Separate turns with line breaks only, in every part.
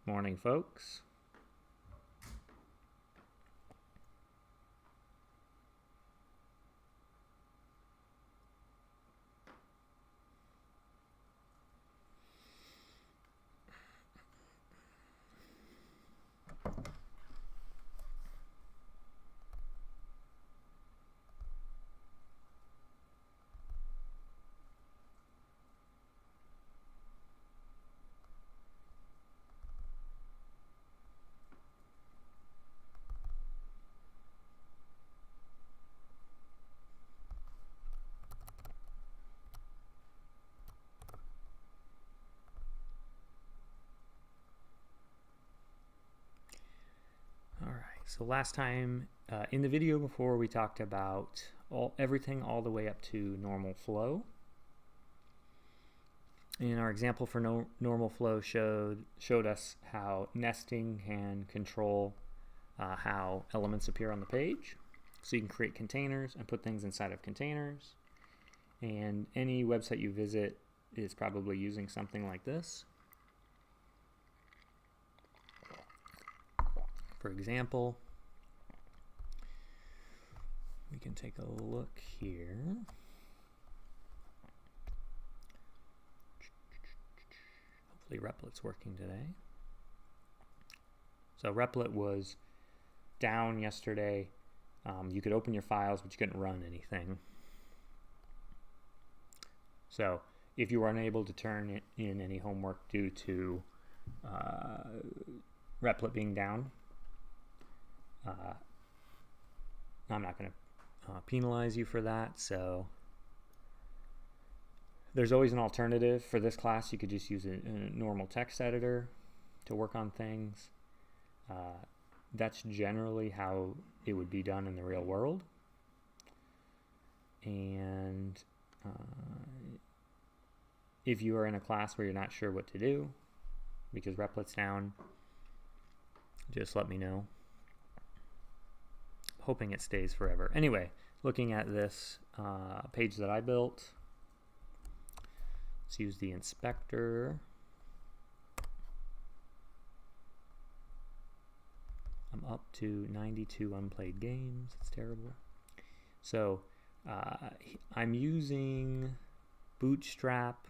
Morning, folks. So last time in the video before, we talked about everything all the way up to normal flow. And our example for normal flow showed us how nesting can control how elements appear on the page. So you can create containers and put things inside of containers. And any website you visit is probably using something like this. For example, we can take a look here. Hopefully Replic's working today. So Replit was down yesterday. You could open your files, but you couldn't run anything. So if you were unable to turn in any homework due to Replit being down, I'm not going to penalize you for that. So there's always an alternative. For this class, you could just use a normal text editor to work on things. That's generally how it would be done in the real world. And if you are in a class where you're not sure what to do because Replit's down, just let me know. Hoping it stays forever. Anyway, looking at this page that I built, let's use the inspector. I'm up to 92 unplayed games. It's terrible. So I'm using Bootstrap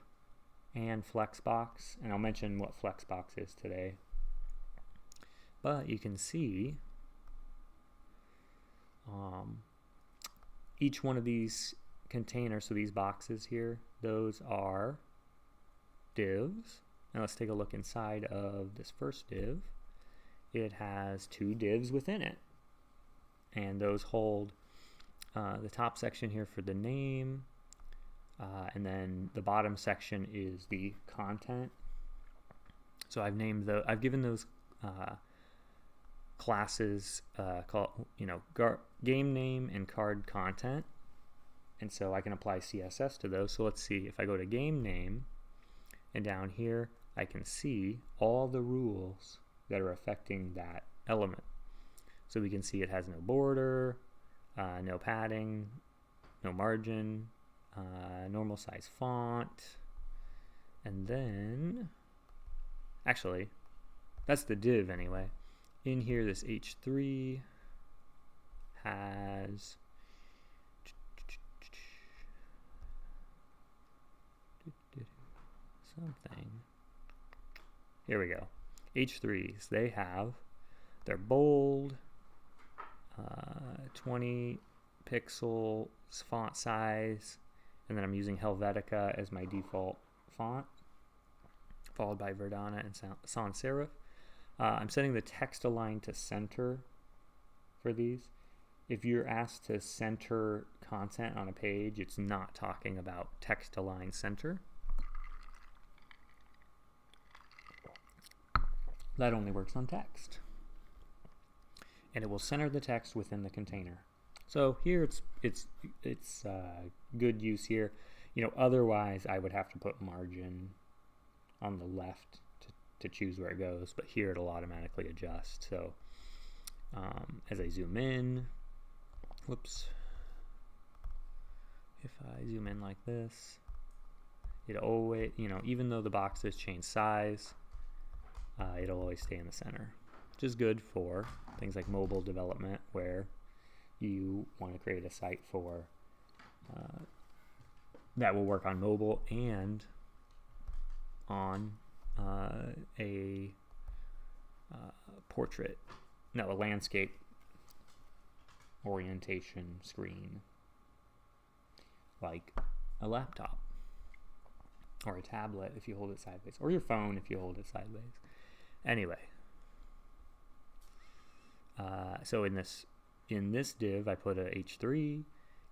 and Flexbox, and I'll mention what Flexbox is today. But you can see each one of these containers, so these boxes here, those are divs. Now let's take a look inside of this first div. It has two divs within it, and those hold the top section here for the name, and then the bottom section is the content. So I've given those classes called game name and card content, and so I can apply CSS to those. So let's see, if I go to game name, and down here I can see all the rules that are affecting that element. So we can see it has no border, no padding, no margin, normal size font, and then actually that's the div anyway. In here, this H3 has something. Here we go. H3s, they're bold, 20 pixels font size, and then I'm using Helvetica as my default font, followed by Verdana and sans serif. I'm setting the text align to center for these. If you're asked to center content on a page, it's not talking about text align center. That only works on text. And it will center the text within the container. So here it's good use here. Otherwise I would have to put margin on the left to choose where it goes, but here it'll automatically adjust. So as I zoom in, whoops, if I zoom in like this, it always, even though the boxes change size, it'll always stay in the center, which is good for things like mobile development, where you want to create a site for that will work on mobile and on a landscape orientation screen, like a laptop or a tablet if you hold it sideways, or your phone if you hold it sideways. Anyway, so in this div I put a h3.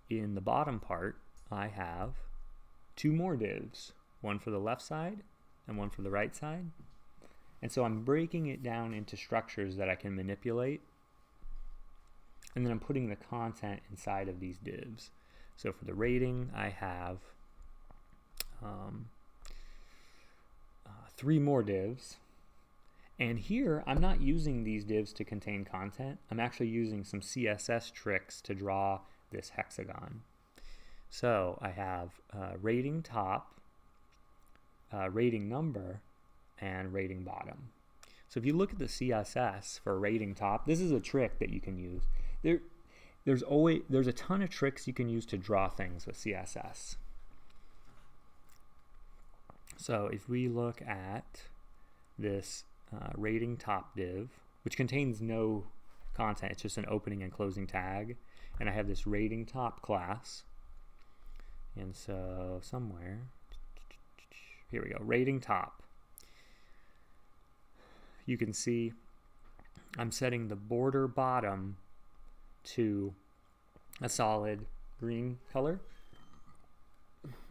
In the bottom part I have two more divs, one for the left side and one for the right side. And so I'm breaking it down into structures that I can manipulate, and then I'm putting the content inside of these divs. So for the rating, I have 3 more divs. And here, I'm not using these divs to contain content. I'm actually using some CSS tricks to draw this hexagon. So I have rating top, rating number, and rating bottom. So if you look at the CSS for rating top, this is a trick that you can use. There's a ton of tricks you can use to draw things with CSS. So if we look at this rating top div, which contains no content, it's just an opening and closing tag, and I have this rating top class, and so somewhere, here we go, rating top. You can see I'm setting the border bottom to a solid green color,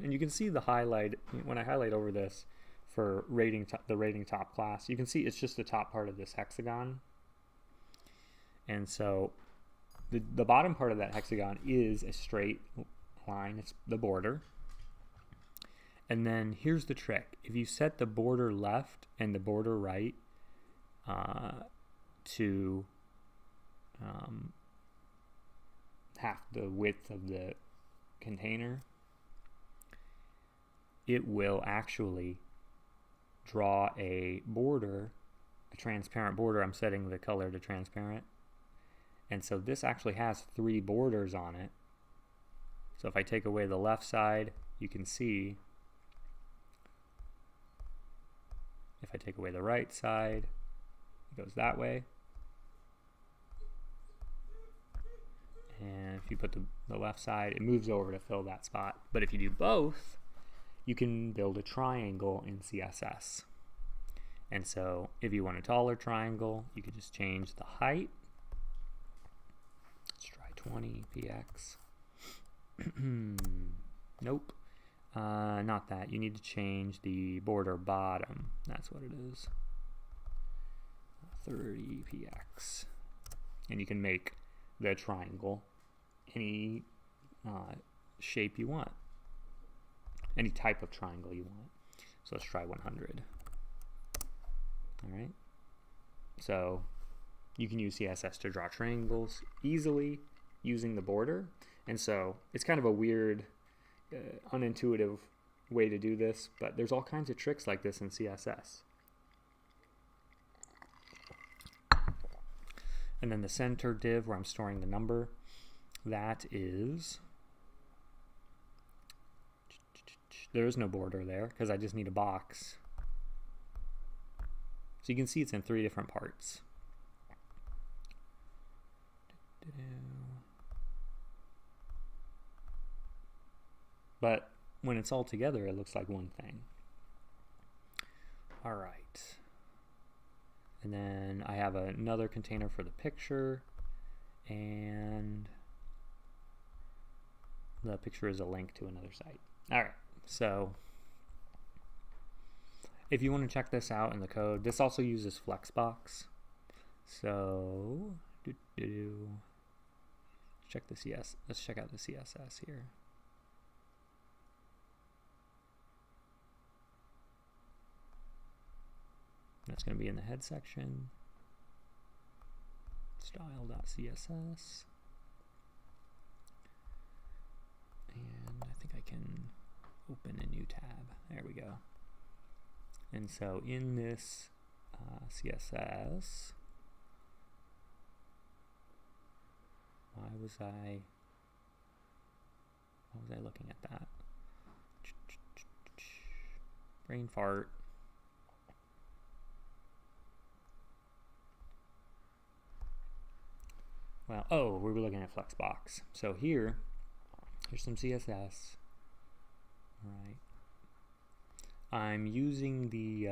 and you can see the highlight when I highlight over this for the rating top class. You can see it's just the top part of this hexagon, and so the bottom part of that hexagon is a straight line. It's the border. And then here's the trick: if you set the border left and the border right to half the width of the container, it will actually draw a border, a transparent border. I'm setting the color to transparent. And so this actually has 3 borders on it. So if I take away the left side, you can see. If I take away the right side, it goes that way. And if you put the left side, it moves over to fill that spot. But if you do both, you can build a triangle in CSS. And so if you want a taller triangle, you could just change the height. Let's try 20 px. Nope. Not that. You need to change the border bottom. That's what it is. 30 px. And you can make the triangle any shape you want. Any type of triangle you want. So let's try 100. Alright. So you can use CSS to draw triangles easily using the border. And so it's kind of a weird, unintuitive way to do this, but there's all kinds of tricks like this in CSS. And then the center div where I'm storing the number, that is, there is no border there because I just need a box. So you can see it's in 3 different parts. But when it's all together, it looks like one thing. All right. And then I have another container for the picture, and the picture is a link to another site. All right. So if you want to check this out in the code, this also uses Flexbox. So check the CS. Let's check out the CSS here. That's going to be in the head section. Style.css. And I think I can open a new tab. There we go. And so in this CSS. Why was I looking at that? Brain fart. Well, oh, we were looking at Flexbox. So here's some CSS. All right. I'm using the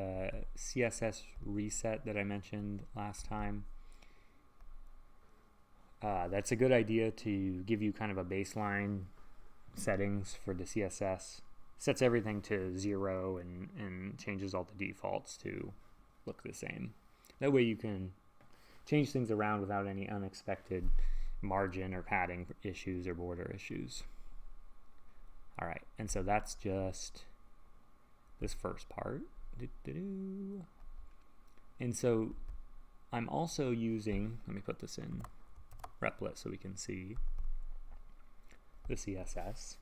CSS reset that I mentioned last time. That's a good idea to give you kind of a baseline settings for the CSS. Sets everything to 0 and changes all the defaults to look the same. That way you can change things around without any unexpected margin or padding issues or border issues. All right, and so that's just this first part. And so I'm also using, let me put this in Replit so we can see the CSS.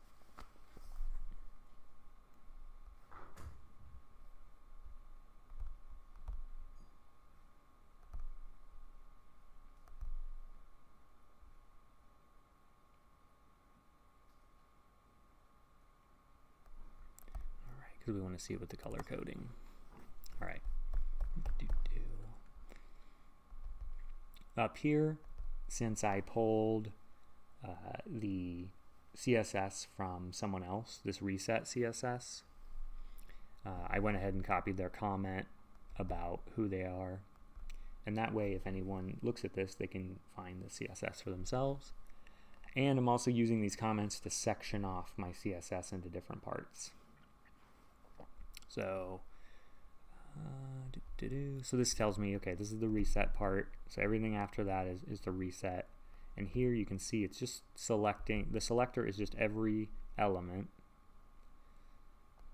Because we want to see it with the color coding. All right. Up here, since I pulled the CSS from someone else, this reset CSS, I went ahead and copied their comment about who they are. And that way, if anyone looks at this, they can find the CSS for themselves. And I'm also using these comments to section off my CSS into different parts. So, so this tells me, okay, this is the reset part. So everything after that is the reset. And here you can see it's just selecting, the selector is just every element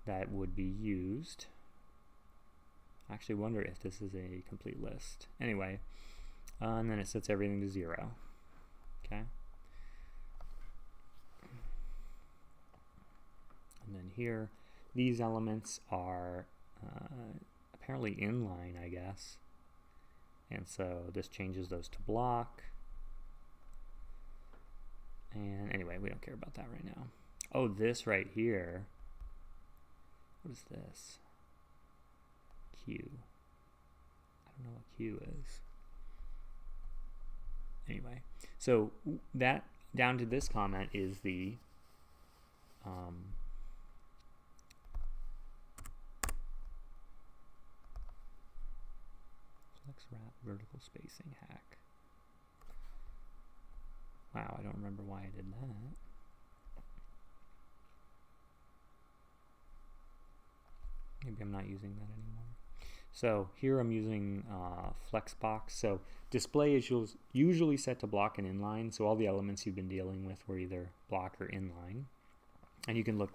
that would be used. I actually wonder if this is a complete list. Anyway, and then it sets everything to 0. Okay. And then here, these elements are apparently inline, I guess. And so this changes those to block. And anyway, we don't care about that right now. Oh, this right here. What is this? Q. I don't know what Q is. Anyway, so that down to this comment is the wrap vertical spacing hack. Wow, I don't remember why I did that. Maybe I'm not using that anymore. So here I'm using Flexbox. So display is usually set to block and inline. So all the elements you've been dealing with were either block or inline. And you can look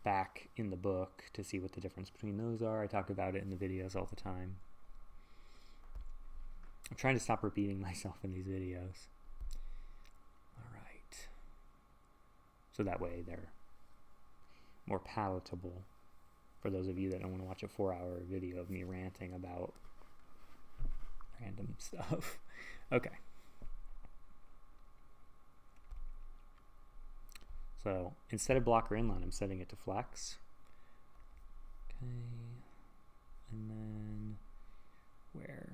back in the book to see what the difference between those are. I talk about it in the videos all the time. I'm trying to stop repeating myself in these videos. All right. So that way they're more palatable for those of you that don't want to watch a 4-hour video of me ranting about random stuff. Okay. So instead of block or inline, I'm setting it to flex. Okay. And then where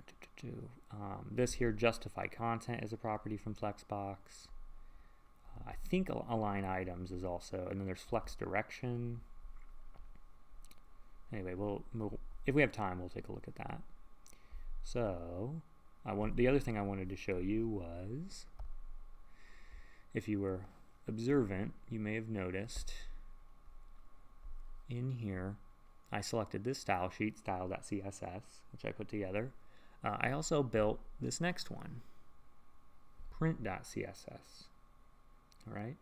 this here, justify content, is a property from Flexbox. I think align items is also, and then there's flex direction. Anyway, we'll if we have time, we'll take a look at that. So the other thing I wanted to show you was, if you were observant, you may have noticed in here I selected this style sheet, style.css, which I put together. I also built this next one, print.css. All right.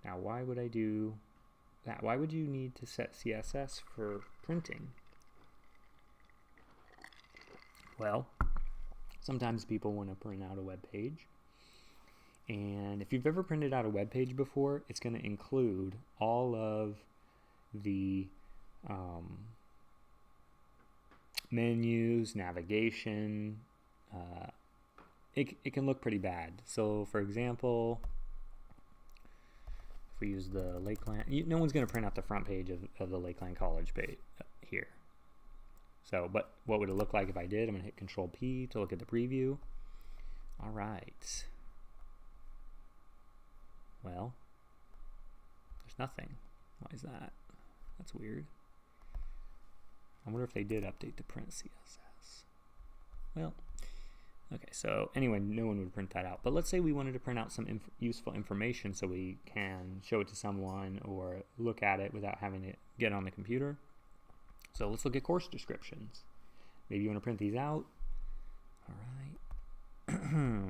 Now, why would I do that? Why would you need to set CSS for printing? Well, sometimes people want to print out a web page. And if you've ever printed out a web page before, it's going to include all of the menus, navigation, it can look pretty bad. So for example, if we use the Lakeland, no one's going to print out the front page of the Lakeland College page here. So, but what would it look like if I did? I'm going to hit Control P to look at the preview. All right. Well, there's nothing. Why is that? That's weird. I wonder if they did update the Print CSS. Well, okay, so anyway, no one would print that out. But let's say we wanted to print out some useful information so we can show it to someone or look at it without having to get on the computer. So let's look at course descriptions. Maybe you want to print these out. All right.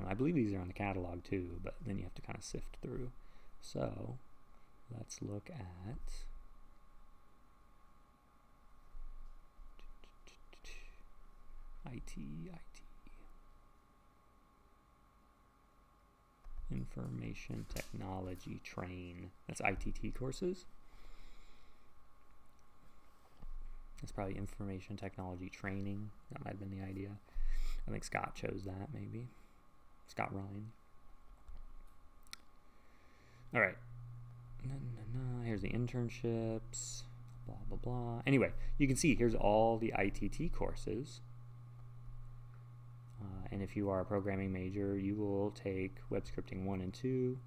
I believe these are on the catalog too, but then you have to kind of sift through. So let's look at IT. Information Technology Train. That's ITT courses. It's probably Information Technology Training. That might have been the idea. I think Scott chose that, maybe. Scott Ryan. All right. Here's the internships. Blah, blah, blah. Anyway, you can see here's all the ITT courses. And if you are a programming major, you will take Web Scripting 1 and 2.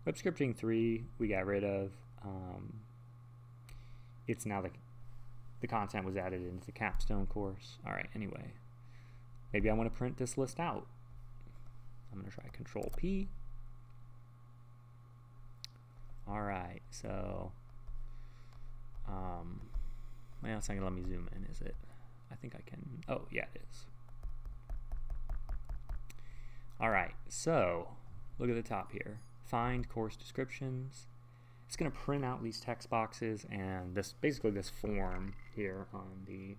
Web Scripting 3, we got rid of. It's now the content was added into the capstone course. All right, anyway. Maybe I want to print this list out. I'm going to try Control P. All right, so, well, it's not going to let me zoom in, is it? I think I can. Oh, yeah, it is. All right, so look at the top here. Find course descriptions. It's going to print out these text boxes and this basically this form here on the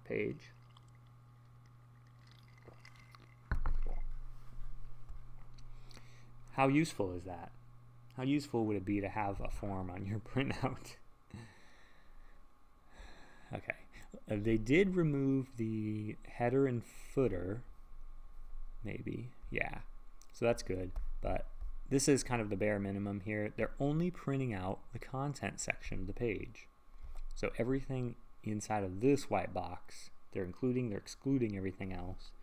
page. How useful is that? How useful would it be to have a form on your printout? Okay, they did remove the header and footer. Maybe, yeah. So that's good, but this is kind of the bare minimum here. They're only printing out the content section of the page. So everything inside of this white box, they're excluding everything else.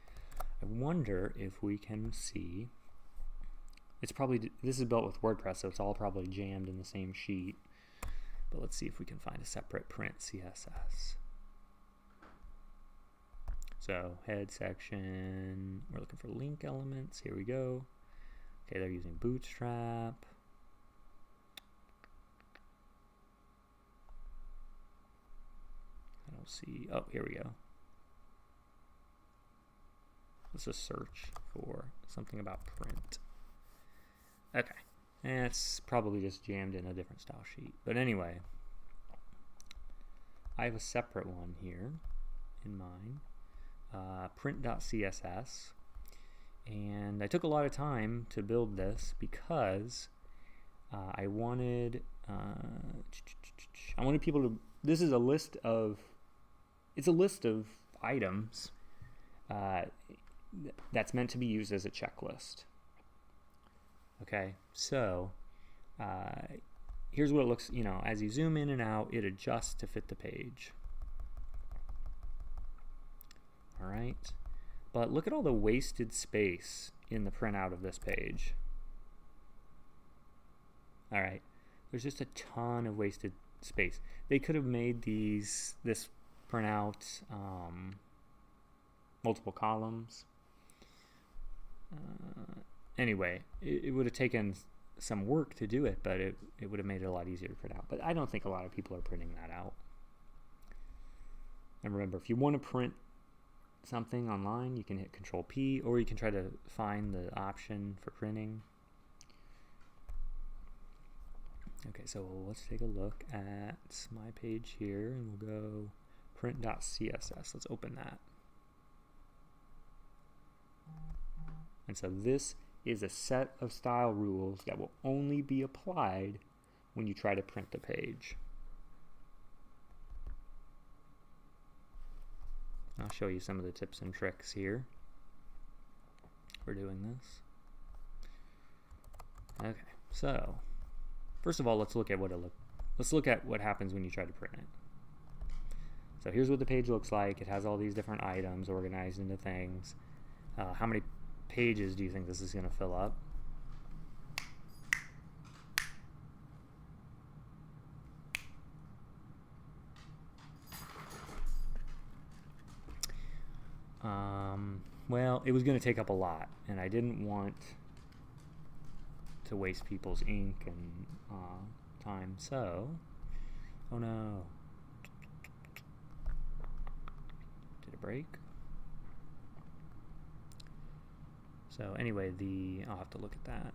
I wonder if we can see, it's probably, this is built with WordPress, so it's all probably jammed in the same sheet. But let's see if we can find a separate Print CSS. So head section, we're looking for link elements. Here we go. Okay, they're using Bootstrap. I don't see, oh, here we go. Let's just search for something about print. Okay, and it's probably just jammed in a different style sheet. But anyway, I have a separate one here in mind. Print.css, and I took a lot of time to build this because I wanted people to, this is a list of, it's a list of items that's meant to be used as a checklist. Okay, so here's what it looks, as you zoom in and out, it adjusts to fit the page. All right, but look at all the wasted space in the printout of this page. All right, there's just a ton of wasted space. They could have made this printout multiple columns. Anyway, it would have taken some work to do it, but it would have made it a lot easier to print out. But I don't think a lot of people are printing that out. And remember, if you want to print something online, you can hit Control P, or you can try to find the option for printing. Okay, so let's take a look at my page here, and we'll go print.css. Let's open that. And so this is a set of style rules that will only be applied when you try to print the page. I'll show you some of the tips and tricks here for doing this. Okay, so first of all, let's look at what happens when you try to print it. So here's what the page looks like. It has all these different items organized into things. How many pages do you think this is going to fill up? Well, it was going to take up a lot, and I didn't want to waste people's ink and time, so, oh no, did it break? So anyway, I'll have to look at that.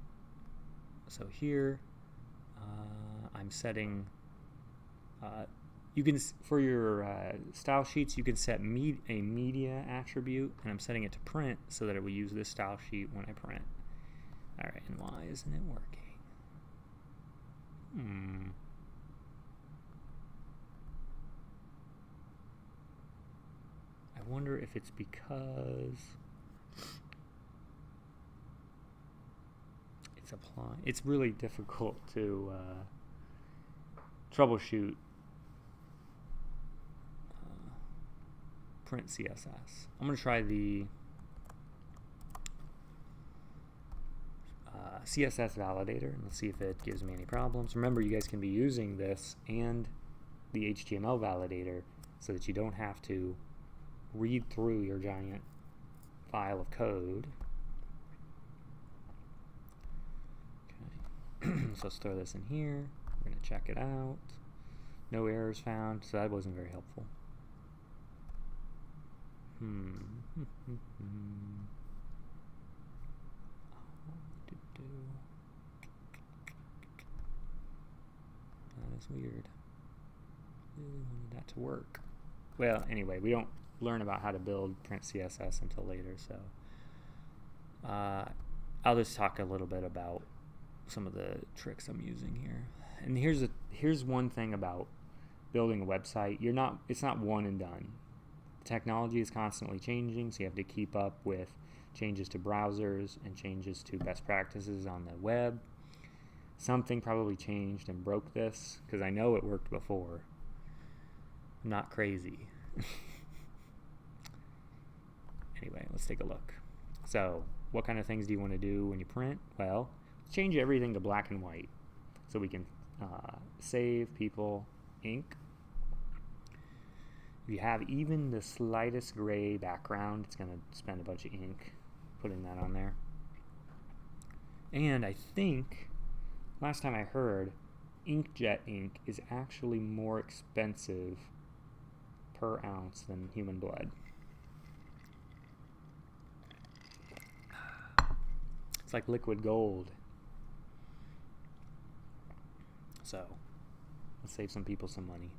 So here, I'm setting, you can, for your style sheets, you can set a media attribute, and I'm setting it to print so that it will use this style sheet when I print. All right, and why isn't it working? I wonder if it's because it's applying. It's really difficult to troubleshoot Print Css. I'm going to try the Css Validator, and let's see if it gives me any problems. Remember, you guys can be using this and the HTML validator so that you don't have to read through your giant file of code. Okay. So let's throw this in here. We're going to check it out. No errors found, so that wasn't very helpful. That is weird. Really wanted that to work. Well, anyway, we don't learn about how to build Print CSS until later, so I'll just talk a little bit about some of the tricks I'm using here. And here's one thing about building a website. It's not one and done. Technology is constantly changing, so you have to keep up with changes to browsers and changes to best practices on the web. Something probably changed and broke this, because I know it worked before. I'm not crazy. Anyway, let's take a look. So, what kind of things do you want to do when you print? Well, change everything to black and white so we can save people ink. If you have even the slightest gray background, it's going to spend a bunch of ink putting that on there. And I think, last time I heard, inkjet ink is actually more expensive per ounce than human blood. It's like liquid gold. So, let's save some people some money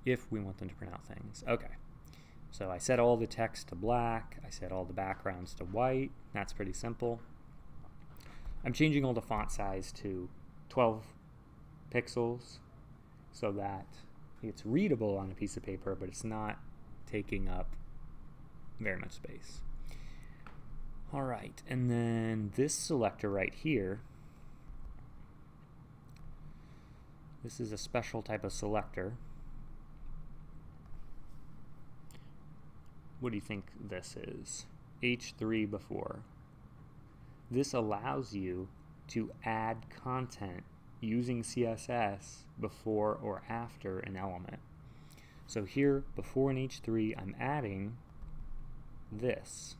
if we want them to print out things. Okay, so I set all the text to black, I set all the backgrounds to white. That's pretty simple. I'm changing all the font size to 12 pixels so that it's readable on a piece of paper, but it's not taking up very much space. All right, and then this selector right here, this is a special type of selector. What do you think this is? H3 before. This allows you to add content using CSS before or after an element. So here, before an H3, I'm adding this.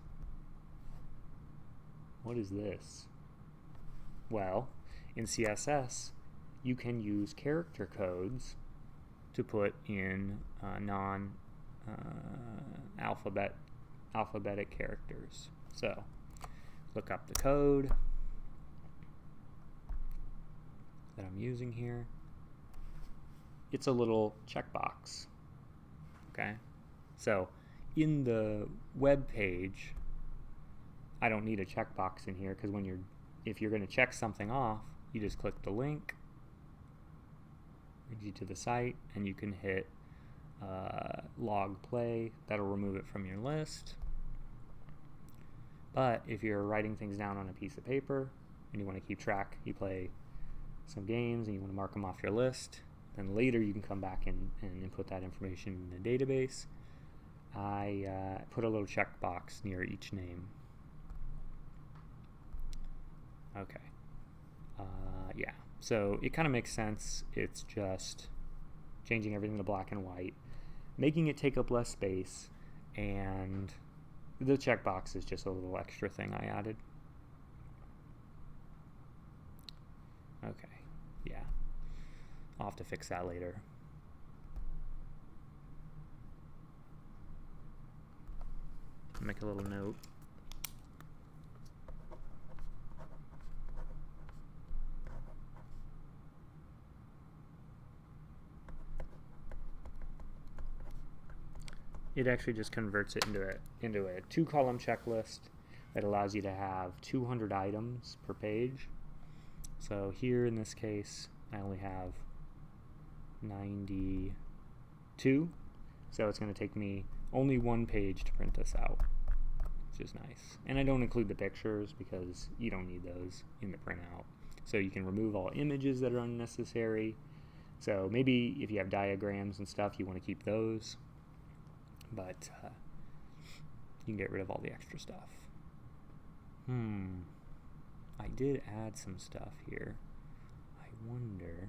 What is this? Well, in CSS, you can use character codes to put in alphabetic characters. So, look up the code that I'm using here. It's a little checkbox. Okay? So, in the web page, I don't need a checkbox in here because if you're going to check something off, you just click the link, brings you to the site, and you can hit log play, that'll remove it from your list. But if you're writing things down on a piece of paper and you want to keep track, you play some games and you want to mark them off your list, then later you can come back and input that information in the database. I put a little checkbox near each name. Okay. Yeah, so it kind of makes sense. It's just changing everything to black and white, making it take up less space, and the checkbox is just a little extra thing I added. Okay, yeah. I'll have to fix that later. Make a little note. It actually just converts it into a 2-column checklist that allows you to have 200 items per page. So here in this case, I only have 92. So it's going to take me only one page to print this out, which is nice. And I don't include the pictures because you don't need those in the printout. So you can remove all images that are unnecessary. So maybe if you have diagrams and stuff, you want to keep those. But you can get rid of all the extra stuff. I did add some stuff here. I wonder,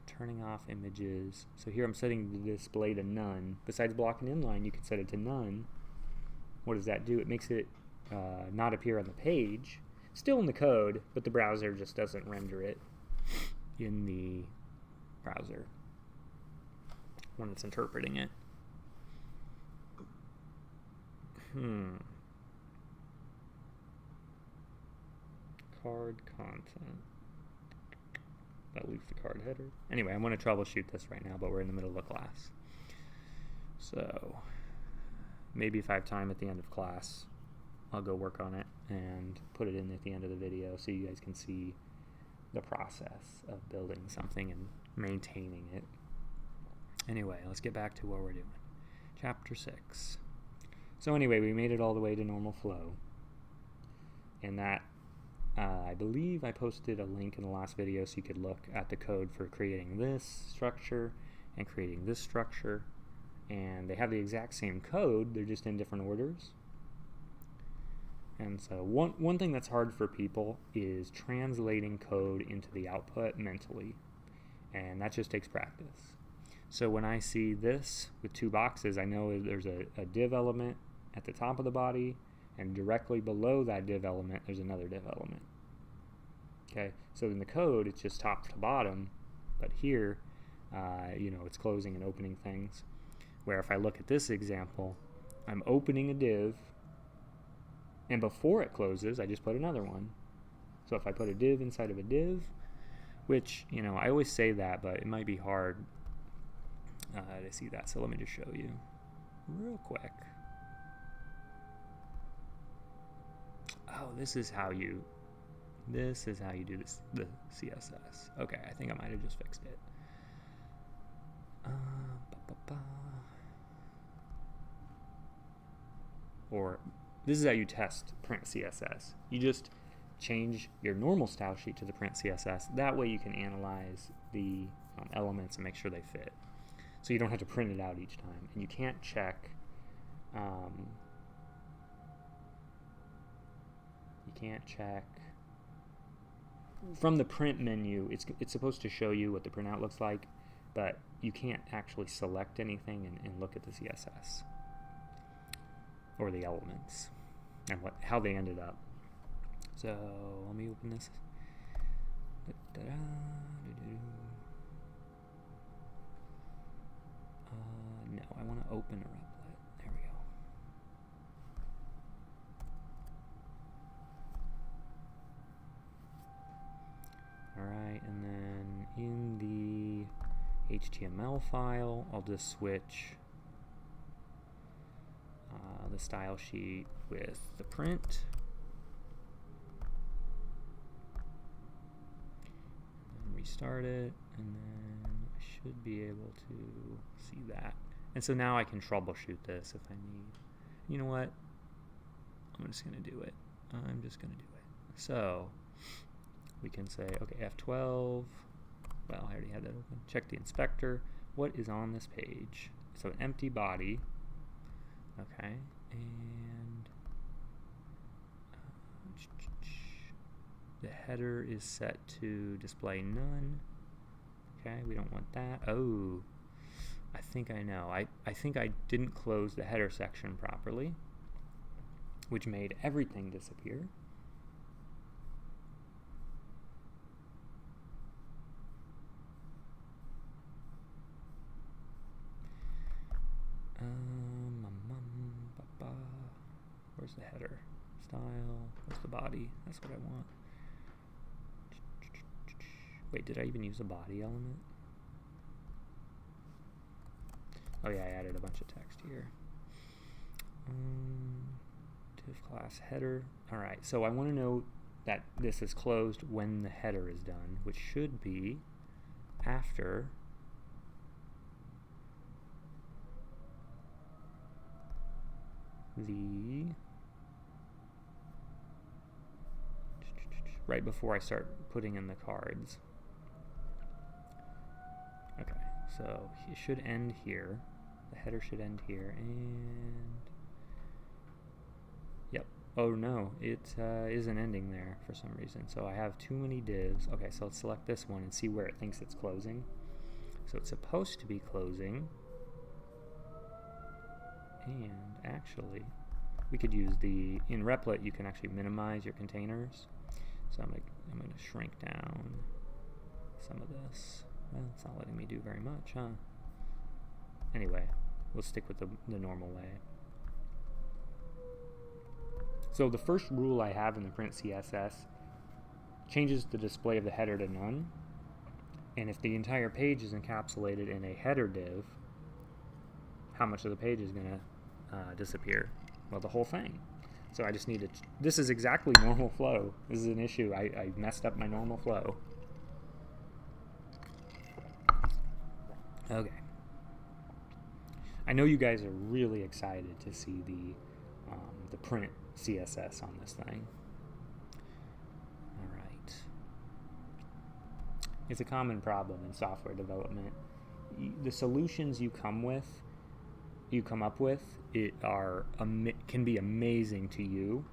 turning off images. So here I'm setting the display to none. Besides block and inline, you can set it to none. What does that do? It makes it not appear on the page. Still in the code, but the browser just doesn't render it in the browser when it's interpreting it. Card content. That leaves the card header. Anyway, I'm going to troubleshoot this right now, but we're in the middle of the class. So maybe if I have time at the end of class, I'll go work on it and put it in at the end of the video so you guys can see the process of building something and maintaining it. Anyway, let's get back to what we're doing. Chapter 6. So anyway, we made it all the way to normal flow. And that, I believe I posted a link in the last video so you could look at the code for creating this structure and creating this structure. And they have the exact same code, they're just in different orders. And so one thing that's hard for people is translating code into the output mentally. And that just takes practice. So when I see this with 2 boxes, I know there's a div element at the top of the body, and directly below that div element, there's another div element. Okay, so in the code, it's just top to bottom, but here, it's closing and opening things. Where if I look at this example, I'm opening a div, and before it closes, I just put another one. So if I put a div inside of a div, which, I always say that, but it might be hard to see that. So let me just show you real quick. Oh, this is how you do this, the CSS. Okay, I think I might have just fixed it. Or this is how you test Print Css. You just change your normal style sheet to the Print Css. That way you can analyze the elements and make sure they fit. So you don't have to print it out each time. And you can't check from the print menu. It's supposed to show you what the printout looks like, but you can't actually select anything and look at the CSS or the elements and how they ended up. So let me open this. No, I want to open a applet. There we go. Alright, and then in the HTML file, I'll just switch the style sheet with the print. And restart it, and then I should be able to see that. And so now I can troubleshoot this if I need. You know what? I'm just going to do it. I'm just going to do it. So we can say, okay, F12. Well, I already had that open. Check the inspector. What is on this page? So an empty body. Okay, and the header is set to display none. Okay, we don't want that. Oh, I think I know. I think I didn't close the header section properly, which made everything disappear. Where's the header? Style. Where's the body? That's what I want. Wait, did I even use a body element? Oh yeah, I added a bunch of text here. Div class header. Alright, so I want to know that this is closed when the header is done, which should be after the right before I start putting in the cards. Okay, so it should end here. The header should end here, and yep. Oh no, it isn't ending there for some reason. So I have too many divs. Okay, so let's select this one and see where it thinks it's closing. So it's supposed to be closing, and actually we could use in Replit you can actually minimize your containers. So I'm going to shrink down some of this. Well, it's not letting me do very much, huh? Anyway, we'll stick with the normal way. So the first rule I have in the Print Css changes the display of the header to none. And if the entire page is encapsulated in a header div, how much of the page is going to disappear? Well, the whole thing. So I just need to, this is exactly normal flow. This is an issue. I messed up my normal flow. Okay. I know you guys are really excited to see the print CSS on this thing. All right. It's a common problem in software development. The solutions you come up with, can be amazing to you,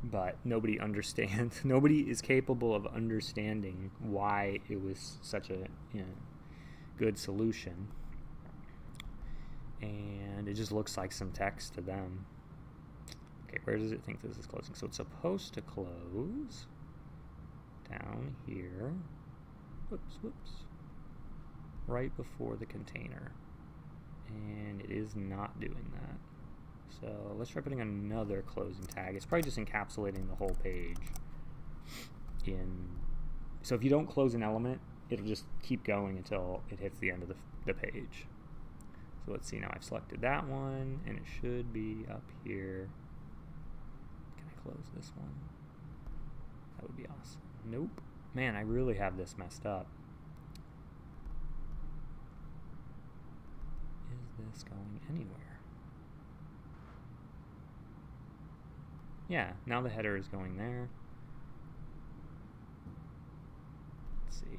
but nobody understands. Nobody is capable of understanding why it was such a good solution, and it just looks like some text to them. Okay, where does it think this is closing? So it's supposed to close down here. Whoops. Right before the container, and it is not doing that. So let's try putting another closing tag. It's probably just encapsulating the whole page so if you don't close an element, it'll just keep going until it hits the end of the page. So let's see, now I've selected that one, and it should be up here. Can I close this one? That would be awesome. Nope. Man, I really have this messed up. This going anywhere? Yeah, now the header is going there. Let's see.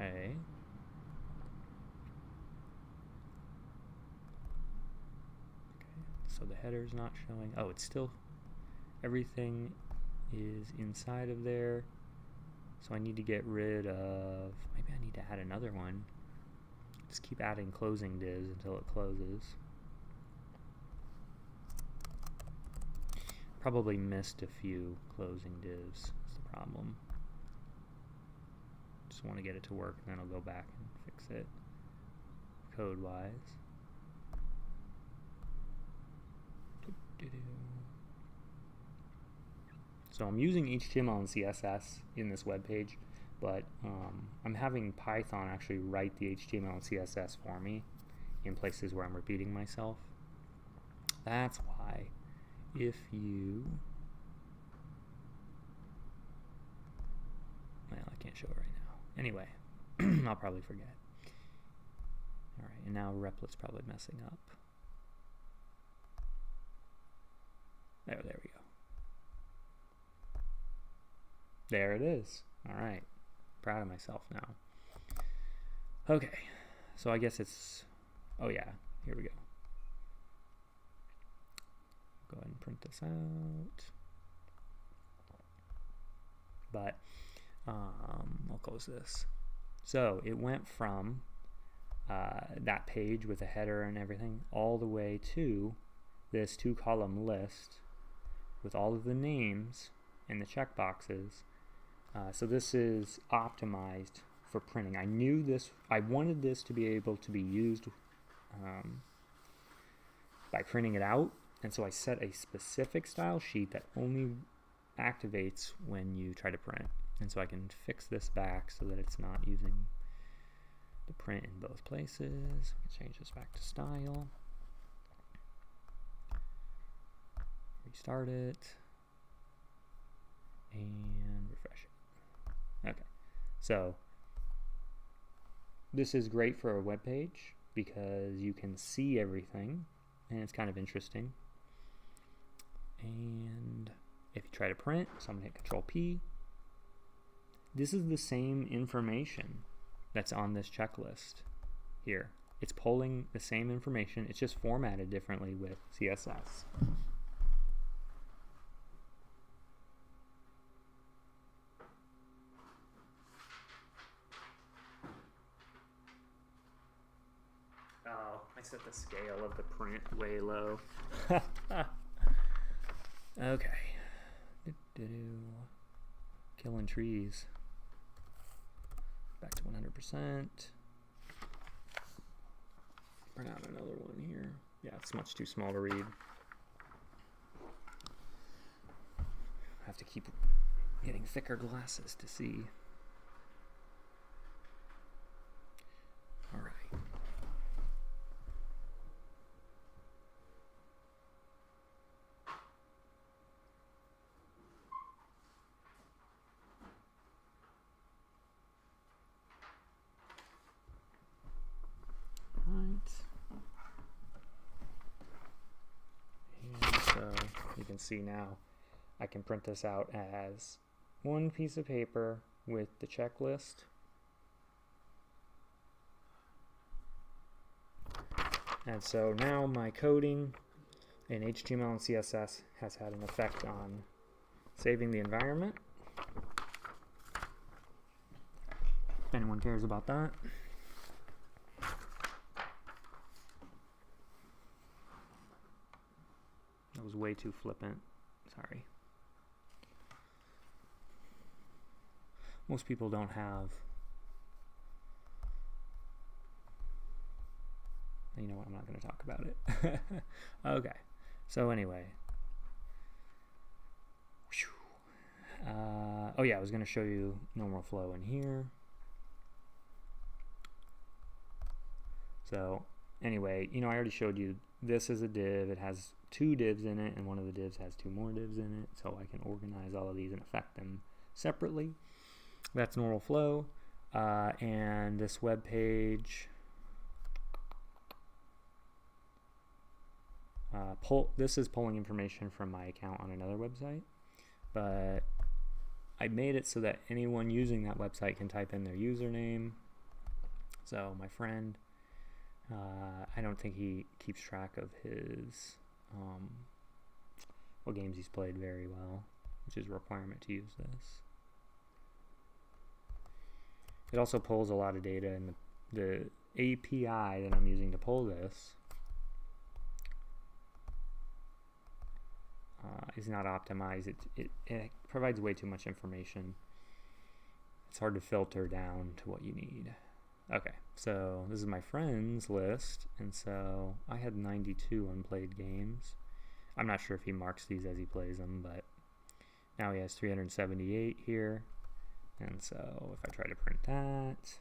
Okay. So the header is not showing. Oh, it's still, everything is inside of there. So I need to get rid of, maybe I need to add another one. Just keep adding closing divs until it closes. Probably missed a few closing divs, is the problem. Just want to get it to work, and then I'll go back and fix it code-wise. So I'm using HTML and CSS in this web page, but I'm having Python actually write the HTML and CSS for me in places where I'm repeating myself. That's why if you can't show it right now. Anyway, I'll probably forget. All right, and now Replic's probably messing up. There we go. There it is. All right, proud of myself now. Okay, so I guess it's, oh yeah, here we go. Go ahead and print this out. But I'll close this. So it went from that page with a header and everything all the way to this 2-column list with all of the names and the checkboxes. So this is optimized for printing. I knew this, I wanted this to be able to be used by printing it out, and so I set a specific style sheet that only activates when you try to print. And so I can fix this back so that it's not using the print in both places. We can change this back to style. Restart it. And refresh it. Okay. So this is great for a web page because you can see everything and it's kind of interesting. And if you try to print, so I'm going to hit Control P. This is the same information that's on this checklist here. It's pulling the same information, it's just formatted differently with CSS. Oh, I set the scale of the print way low. Okay. Killing trees. Back to 100%. Bring out another one here. Yeah, it's much too small to read. I have to keep getting thicker glasses to see. All right. You can see now I can print this out as one piece of paper with the checklist. And so now my coding in HTML and CSS has had an effect on saving the environment. If anyone cares about that. That was way too flippant. Sorry. Most people don't have. You know what? I'm not going to talk about it. Okay. So anyway. Oh yeah, I was going to show you normal flow in here. So anyway, you know, I already showed you this is a div. It has 2 divs in it, and one of the divs has 2 more divs in it, so I can organize all of these and affect them separately. That's normal flow. And this web page, this is pulling information from my account on another website, but I made it so that anyone using that website can type in their username. So my friend, I don't think he keeps track of his what games he's played very well, which is a requirement to use this. It also pulls a lot of data, and the API that I'm using to pull this is not optimized. It provides way too much information. It's hard to filter down to what you need. Okay, so this is my friends list, and so I had 92 unplayed games. I'm not sure if he marks these as he plays them, but now he has 378 here. And so if I try to print that,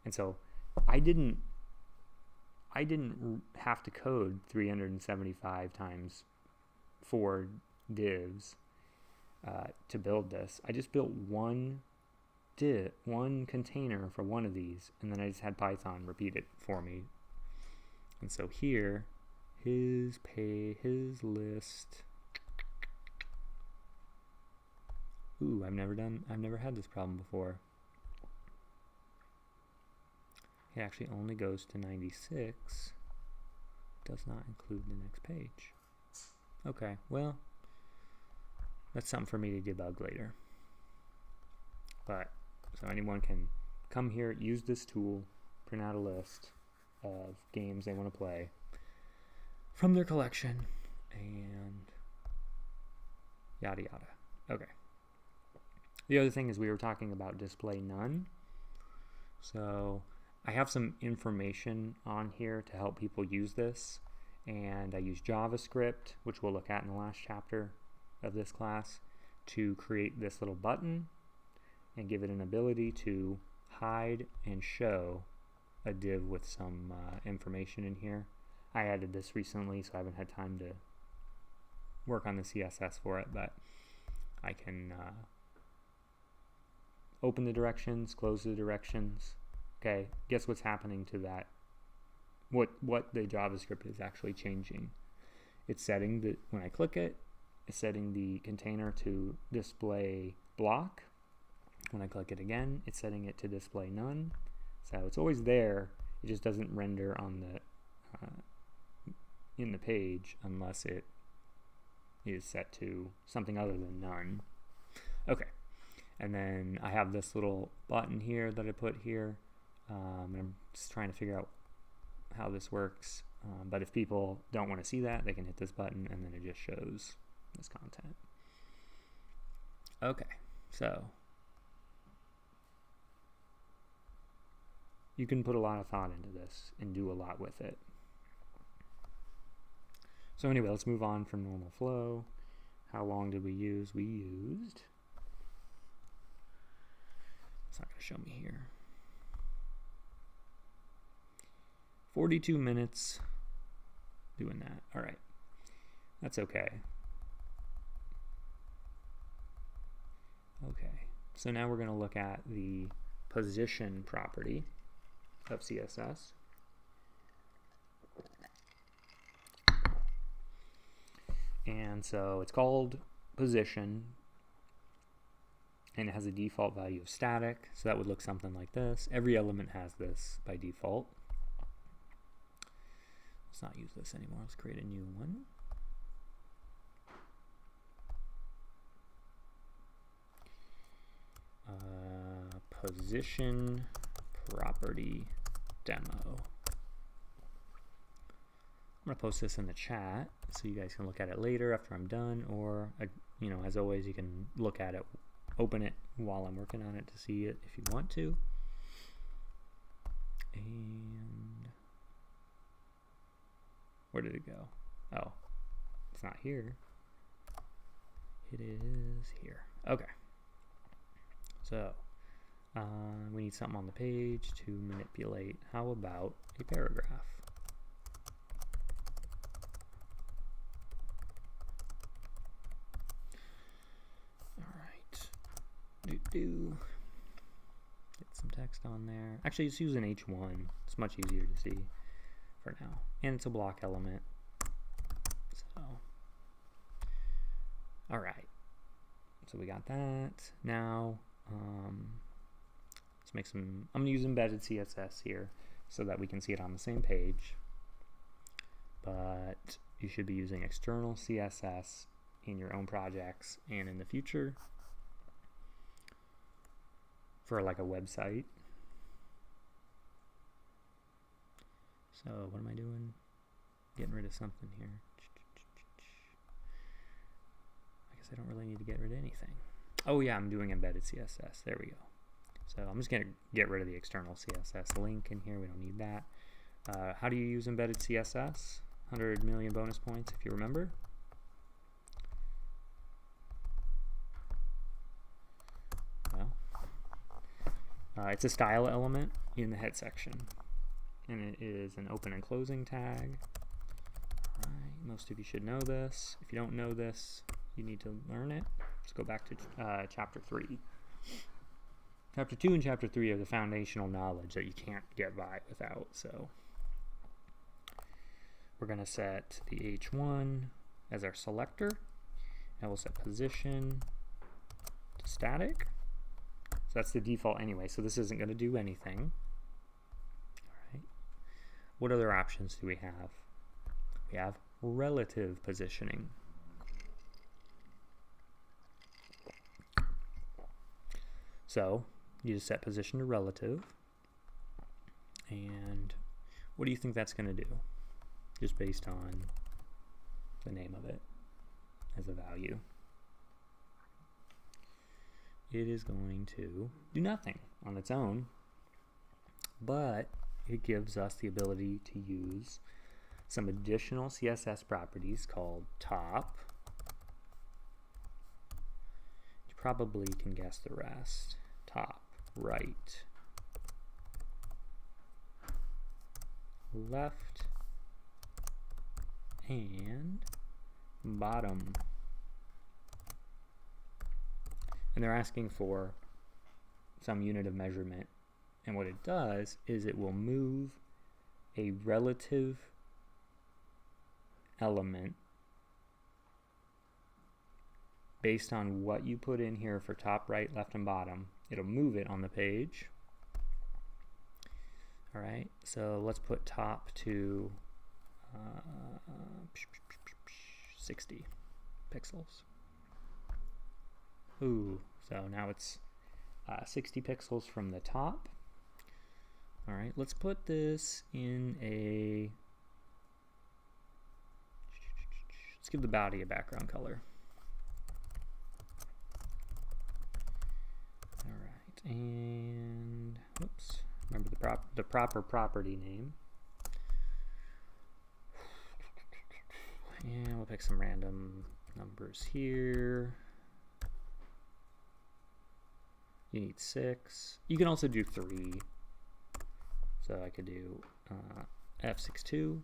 and so I didn't have to code 375 times 4 divs to build this. I just built one one container for one of these, and then I just had Python repeat it for me. And so here, his list. Ooh, I've never had this problem before. It actually only goes to 96. Does not include the next page. Okay, well, that's something for me to debug later. But, so anyone can come here, use this tool, print out a list of games they want to play from their collection, and yada yada. Okay. The other thing is we were talking about display none. So I have some information on here to help people use this, and I use JavaScript, which we'll look at in the last chapter of this class, to create this little button and give it an ability to hide and show a div with some information in here. I added this recently, so I haven't had time to work on the CSS for it, but I can open the directions, close the directions. Okay, guess what's happening to that? What the JavaScript is actually changing. It's setting the, when I click it, it's setting the container to display block. When I click it again, it's setting it to display none. So it's always there, it just doesn't render on the in the page unless it is set to something other than none. Okay, and then I have this little button here that I put here, and I'm just trying to figure out how this works, but if people don't want to see that, they can hit this button and then it just shows this content. Okay, so you can put a lot of thought into this and do a lot with it. So anyway, let's move on from normal flow. How long did we use? We used, it's not going to show me here, 42 minutes doing that. All right, that's okay. Okay, so now we're going to look at the position property of CSS. And so it's called position, and it has a default value of static, so that would look something like this. Every element has this by default. Let's not use this anymore. Let's create a new one. Position property demo. I'm going to post this in the chat so you guys can look at it later after I'm done, or you know, as always, you can look at it, open it while I'm working on it to see it if you want to. And where did it go? Oh, it's not here. It is here. Okay. So we need something on the page to manipulate. How about a paragraph? Get some text on there. Actually, just use an H1. It's much easier to see for now. And it's a block element. So, all right. So we got that. Now, let's make some, I'm going to use embedded CSS here so that we can see it on the same page. But you should be using external CSS in your own projects and in the future for like a website. So what am I doing? Getting rid of something here. I guess I don't really need to get rid of anything. Oh yeah, I'm doing embedded CSS. There we go. So I'm just going to get rid of the external CSS link in here. We don't need that. How do you use embedded CSS? 100 million bonus points if you remember. It's a style element in the head section, and it is an open and closing tag. All right, most of you should know this. If you don't know this, you need to learn it. Let's go back to chapter 3. Chapter 2 and Chapter 3 are the foundational knowledge that you can't get by without. So we're going to set the H1 as our selector, and we'll set position to static. So that's the default anyway, so this isn't going to do anything. All right. What other options do we have? We have relative positioning. So you just set position to relative, and what do you think that's going to do? Just based on the name of it as a value. It is going to do nothing on its own, but it gives us the ability to use some additional CSS properties called top. You probably can guess the rest. Top, right, left, and bottom. And they're asking for some unit of measurement, and what it does is it will move a relative element based on what you put in here for top, right, left, and bottom. It'll move it on the page. All right, so let's put top to 60 pixels. Ooh, so now it's 60 pixels from the top. All right, let's put this in a, let's give the body a background color. All right, and oops, remember the proper property name. And we'll pick some random numbers here. You need 6. You can also do 3. So I could do F62.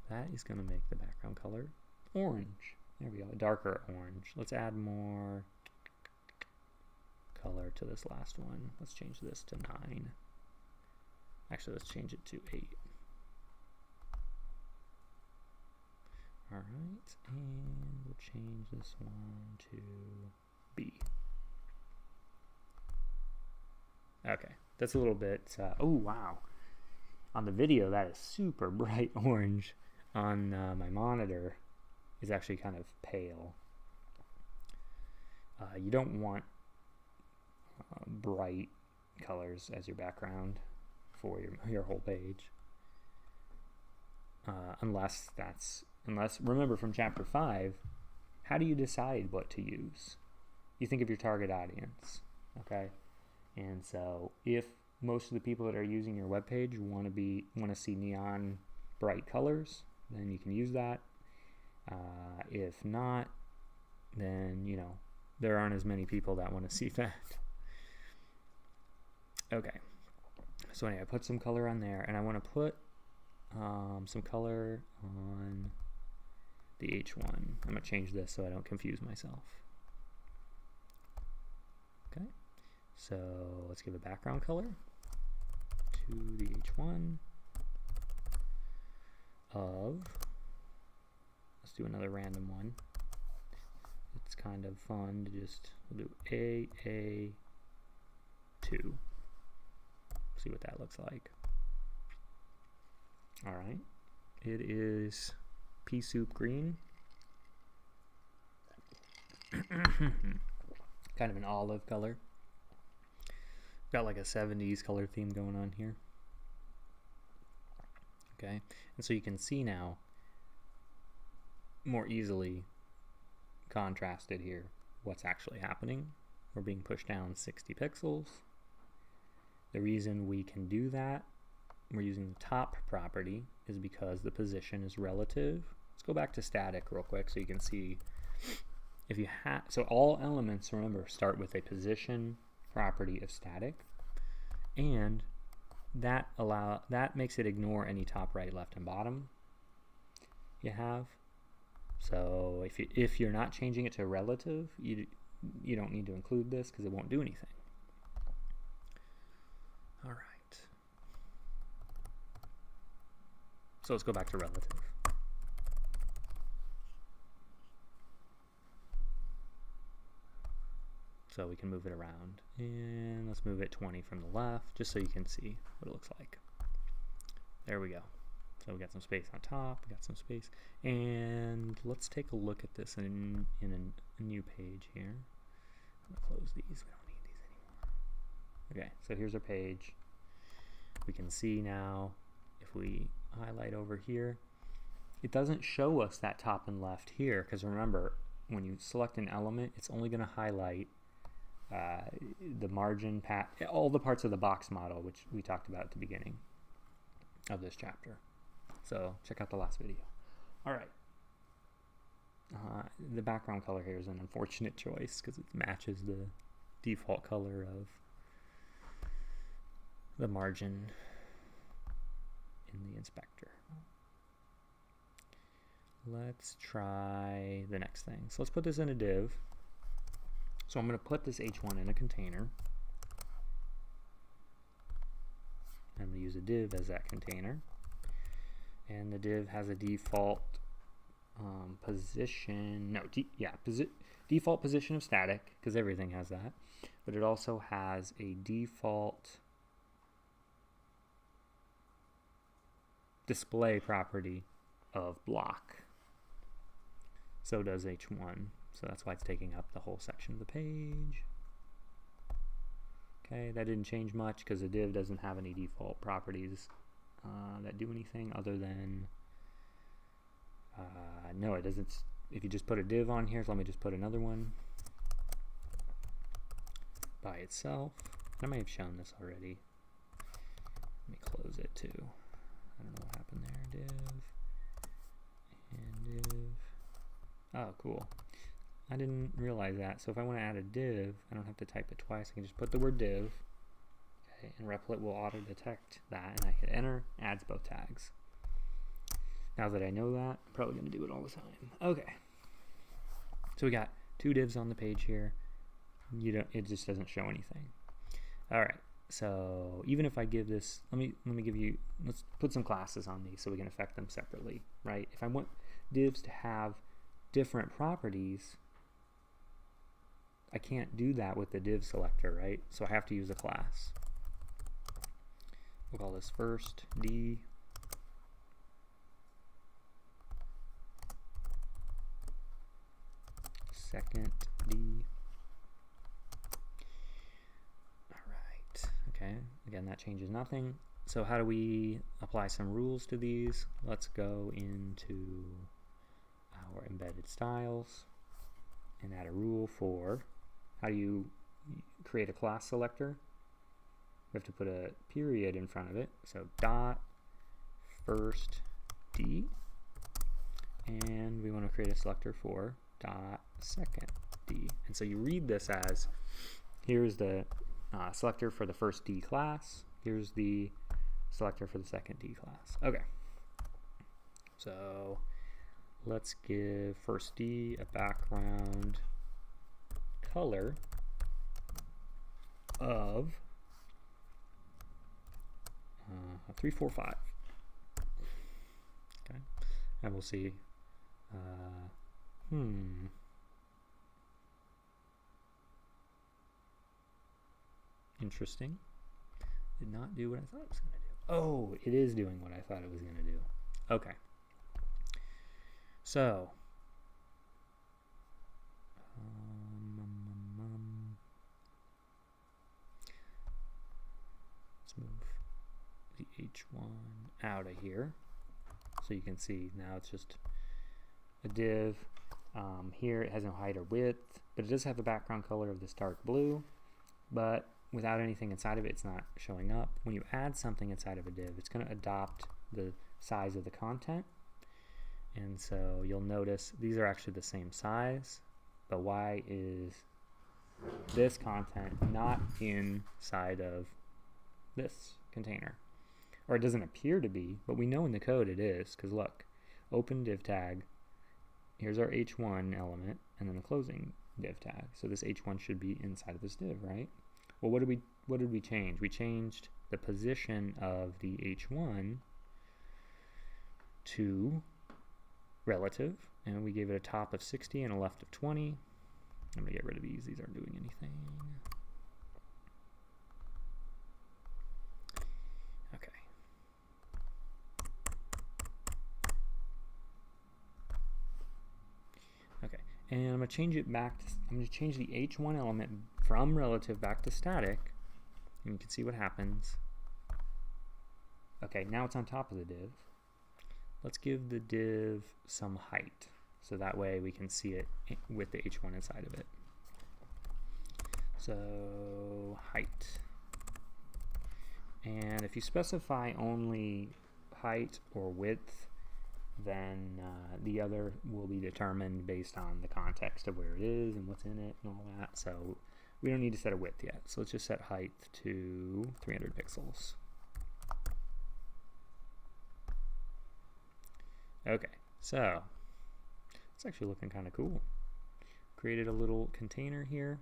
That is going to make the background color orange. There we go, a darker orange. Let's add more color to this last one. Let's change this to 9. Actually, let's change it to 8. All right, and we'll change this one to B. Okay, that's a little bit, oh wow. On the video, that is super bright orange. On my monitor, is actually kind of pale. You don't want bright colors as your background for your whole page. Unless, remember from chapter 5, how do you decide what to use? You think of your target audience, okay? And so if most of the people that are using your web page want to see neon bright colors, then you can use that. If not, then there aren't as many people that want to see that. Okay, so anyway, I put some color on there, and I want to put some color on the H1. I'm going to change this so I don't confuse myself. Okay, so let's give a background color to the H1 of, let's do another random one. It's kind of fun to just, we'll do AA2. See what that looks like. All right, it is pea soup green. Kind of an olive color. Got like a 70s color theme going on here. Okay, and so you can see now more easily contrasted here what's actually happening. We're being pushed down 60 pixels. The reason we can do that, we're using the top property, is because the position is relative. Let's go back to static real quick so you can see if you have, so all elements, remember, start with a position property of static, and that makes it ignore any top, right, left, and bottom you have. So if you're not changing it to relative, you don't need to include this because it won't do anything. All right. So let's go back to relative. So we can move it around, and let's move it 20 from the left just so you can see what it looks like. There we go. So we got some space on top, we got some space, and let's take a look at this in a new page here. I'm gonna close these, we don't need these anymore. Okay, so here's our page. We can see now, if we highlight over here, it doesn't show us that top and left here, because remember, when you select an element, it's only gonna highlight the margin, all the parts of the box model, which we talked about at the beginning of this chapter. So check out the last video. All right. The background color here is an unfortunate choice because it matches the default color of the margin in the inspector. Let's try the next thing. So let's put this in a div. So I'm going to put this h1 in a container. I'm going to use a div as that container. And the div has a default position, default position of static, because everything has that. But it also has a default display property of block. So does h1. So that's why it's taking up the whole section of the page. Okay, that didn't change much because the div doesn't have any default properties that do anything other than, no, it doesn't. If you just put a div on here, so let me just put another one by itself. I may have shown this already. Let me close it too. I don't know what happened there. Div and div. Oh, cool. I didn't realize that. So if I want to add a div, I don't have to type it twice. I can just put the word div, okay, and Replit will auto detect that, and I hit enter, adds both tags. Now that I know that, I'm probably going to do it all the time. Okay. So we got two divs on the page here. It just doesn't show anything. All right. So even if I give this, let's put some classes on these so we can affect them separately, right? If I want divs to have different properties, I can't do that with the div selector, right? So I have to use a class. We'll call this first D. Second D. All right. Okay. Again, that changes nothing. So how do we apply some rules to these? Let's go into our embedded styles and add a rule for how do you create a class selector. We have to put a period in front of it. So dot first D, and we want to create a selector for dot second D. And so you read this as, here's the selector for the first D class, here's the selector for the second D class. Okay. So let's give first D a background color of 345. Okay, and we'll see. Interesting. Did not do what I thought it was going to do. Oh, it is doing what I thought it was going to do. Okay. So, let's move the H1 out of here so you can see now it's just a div. Here it has no height or width, but it does have a background color of this dark blue, but without anything inside of it, it's not showing up. When you add something inside of a div, it's going to adopt the size of the content. And so you'll notice these are actually the same size, but why is this content not inside of this container? Or it doesn't appear to be, but we know in the code it is, because look, open div tag, here's our h1 element, and then the closing div tag. So this h1 should be inside of this div, right? Well, what did we change? We changed the position of the h1 to relative, and we gave it a top of 60 and a left of 20. I'm gonna get rid of these. These aren't doing anything. Okay. Okay, and I'm gonna change it back to, I'm gonna change the h1 element from relative back to static, and you can see what happens. Okay, now it's on top of the div. Let's give the div some height, so that way we can see it with the h1 inside of it. So height. And if you specify only height or width, then the other will be determined based on the context of where it is and what's in it and all that. So we don't need to set a width yet. So let's just set height to 300 pixels. Okay, so it's actually looking kind of cool. Created a little container here.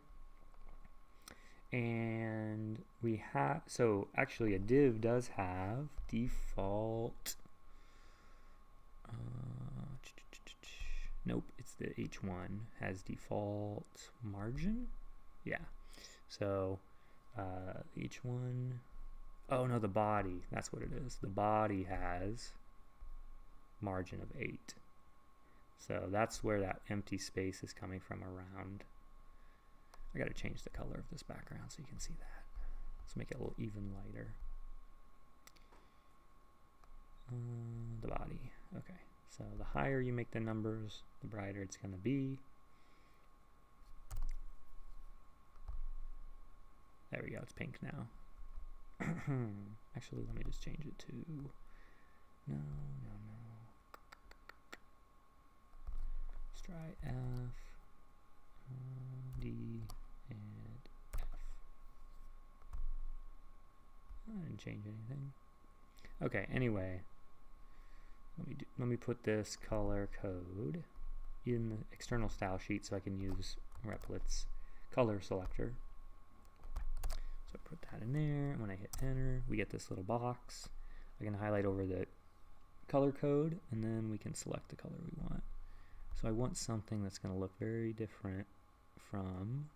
And we have, so actually a div does have default, nope, it's the h1 has default margin. Yeah, so h1, oh no, the body, that's what it is. The body has margin of 8. So that's where that empty space is coming from around. I gotta change the color of this background so you can see that. Let's make it a little even lighter. The body, okay. So the higher you make the numbers, the brighter it's gonna be. There we go, it's pink now. Actually, let me just change it to, no. Let's try F, D, and F. I didn't change anything. Okay, anyway, let me put this color code in the external style sheet so I can use Replic's color selector. So I put that in there, and when I hit enter, we get this little box. I can highlight over the color code, and then we can select the color we want. So I want something that's going to look very different from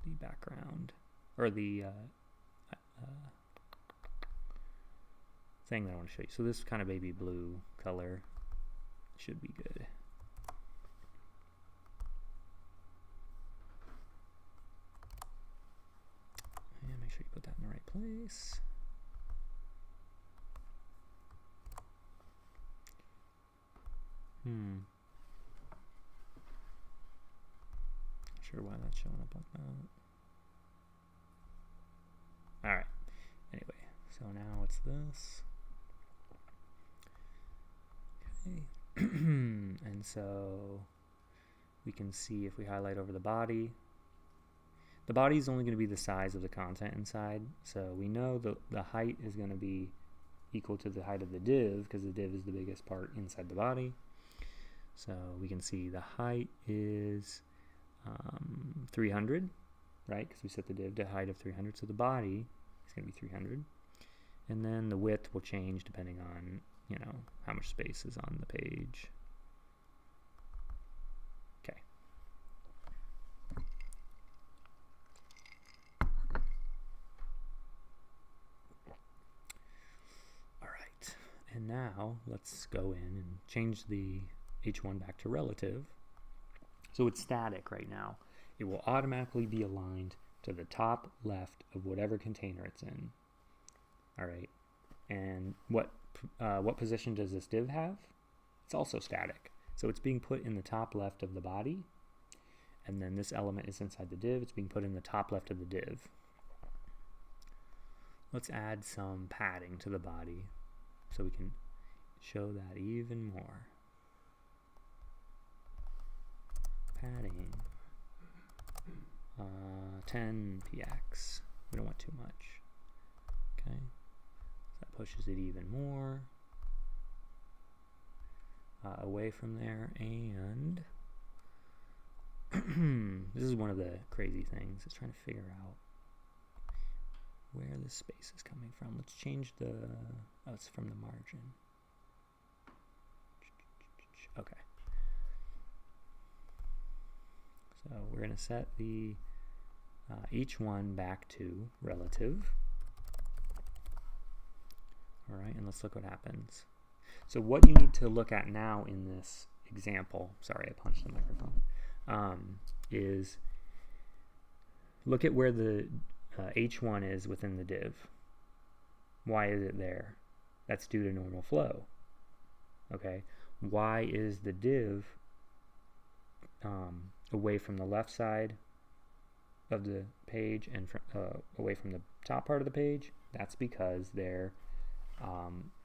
the background, or the thing that I want to show you. So this kind of baby blue color should be good. And make sure you put that in the right place. Not sure why that's showing up like that. Alright, anyway, so now it's this. Okay, and so we can see if we highlight over the body is only going to be the size of the content inside, so we know the height is going to be equal to the height of the div, because the div is the biggest part inside the body. So we can see the height is 300, right? Because we set the div to height of 300, so the body is going to be 300. And then the width will change depending on, you know, how much space is on the page. Okay. All right. And now let's go in and change the h1 back to relative. So it's static right now. It will automatically be aligned to the top left of whatever container it's in. All right. And what position does this div have? It's also static. So it's being put in the top left of the body, and then this element is inside the div. It's being put in the top left of the div. Let's add some padding to the body so we can show that even more. Padding, 10 px. We don't want too much. Okay, so that pushes it even more away from there, and this is one of the crazy things. It's trying to figure out where the space is coming from. Let's change the, oh, it's from the margin. Okay. So we're going to set the each one back to relative. All right, and let's look what happens. So what you need to look at now in this example, sorry, I punched the microphone, is look at where the h1 is within the div. Why is it there? That's due to normal flow. Okay, why is the div away from the left side of the page and away from the top part of the page? That's because there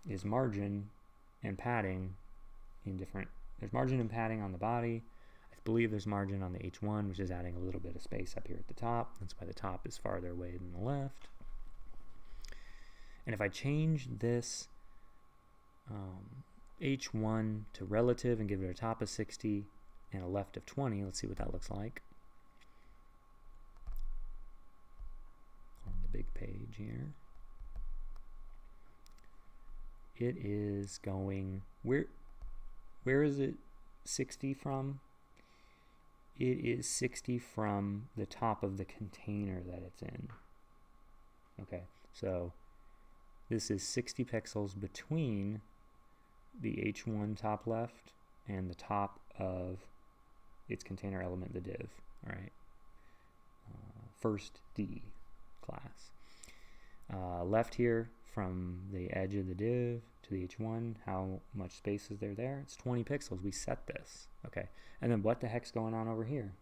is margin and padding in different, there's margin and padding on the body. I believe there's margin on the h1, which is adding a little bit of space up here at the top. That's why the top is farther away than the left. And if I change this h1 to relative and give it a top of 60 and a left of 20, let's see what that looks like on the big page here. It is going, where is it 60 from? It is 60 from the top of the container that it's in. Okay, so this is 60 pixels between the h1 top left and the top of its container element, the div. All right, first D class. Left here from the edge of the div to the h1, how much space is there? It's 20 pixels. We set this. Okay, and then what the heck's going on over here?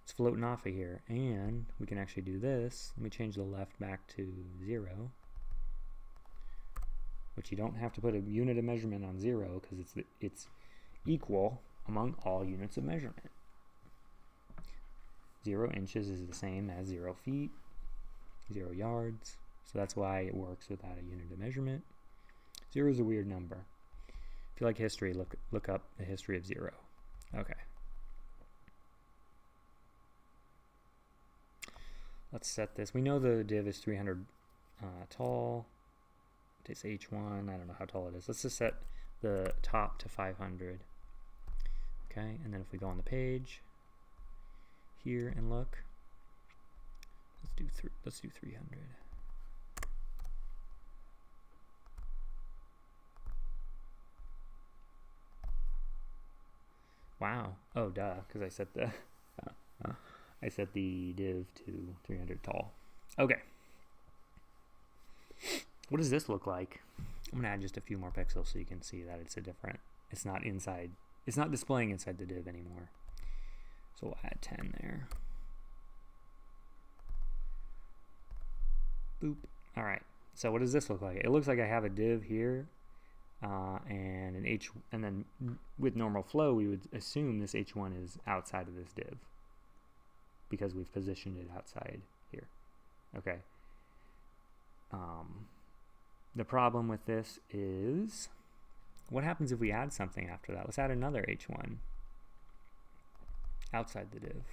It's floating off of here, and we can actually do this. Let me change the left back to 0, which you don't have to put a unit of measurement on 0 because it's equal among all units of measurement. 0 inches is the same as 0 feet, 0 yards, so that's why it works without a unit of measurement. 0 is a weird number. If you like history, look up the history of 0. Okay. Let's set this. We know the div is 300 tall. It's h1. I don't know how tall it is. Let's just set the top to 500. Okay, and then if we go on the page here and look, let's do 300. Wow. Oh, duh, because I set the div to 300 tall. Okay. What does this look like? I'm gonna add just a few more pixels so you can see that it's it's not inside, it's not displaying inside the div anymore. So we'll add 10 there. Boop. All right. So what does this look like? It looks like I have a div here, and an and then with normal flow, we would assume this h1 is outside of this div because we've positioned it outside here. Okay. The problem with this is, what happens if we add something after that? Let's add another h1 outside the div.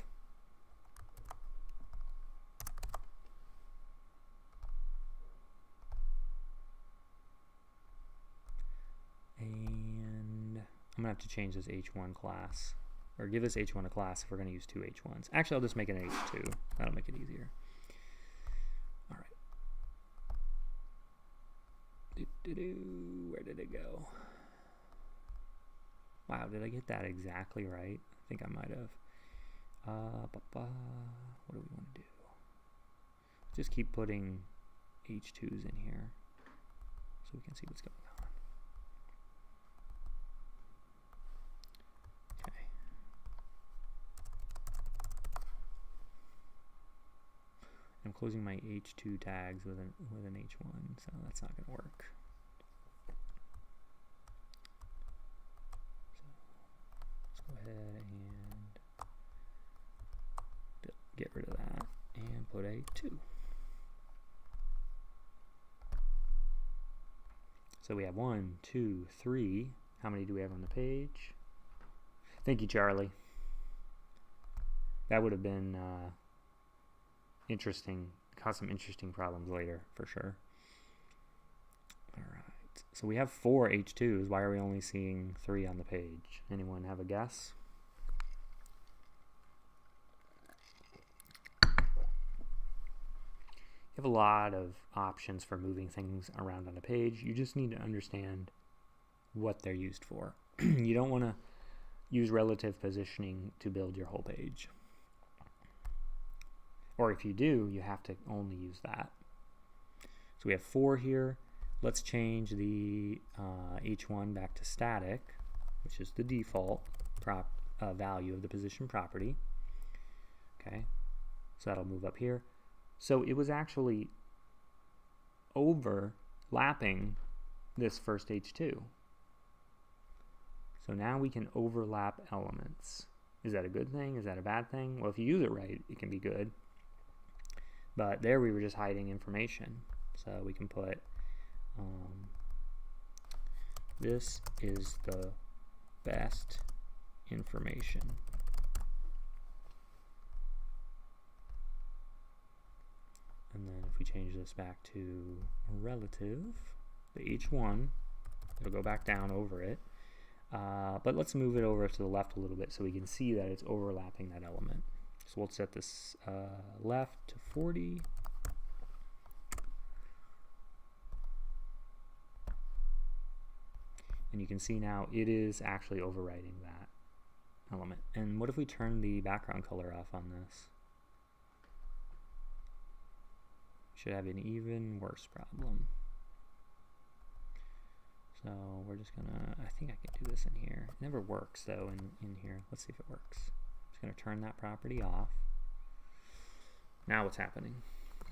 And I'm gonna have to change this h1 class, or give this h1 a class if we're gonna use two h1s. Actually, I'll just make it an h2. That'll make it easier. All right. Where did it go? Wow, did I get that exactly right? I think I might have. What do we want to do? Just keep putting h2s in here so we can see what's going on. Okay. I'm closing my h2 tags with an h1, so that's not going to work. So let's go ahead and get rid of that and put a 2. So we have 1, 2, 3. How many do we have on the page? Thank you, Charlie. That would have been interesting, cause some interesting problems later, for sure. All right, so we have 4 H2s. Why are we only seeing 3 on the page? Anyone have a guess? You have a lot of options for moving things around on a page. You just need to understand what they're used for. You don't want to use relative positioning to build your whole page. Or if you do, you have to only use that. So we have 4 here. Let's change the H1 back to static, which is the default value of the position property. Okay, so that'll move up here. So it was actually overlapping this first H2. So now we can overlap elements. Is that a good thing? Is that a bad thing? Well, if you use it right, it can be good. But there we were just hiding information. So we can put, this is the best information. And then if we change this back to relative, the H1, it'll go back down over it. But let's move it over to the left a little bit so we can see that it's overlapping that element. So we'll set this left to 40. And you can see now it is actually overwriting that element. And what if we turn the background color off on this? Should have an even worse problem. So we're just gonna, I think I can do this in here. It never works though in here. Let's see if it works. Just gonna turn that property off. Now what's happening?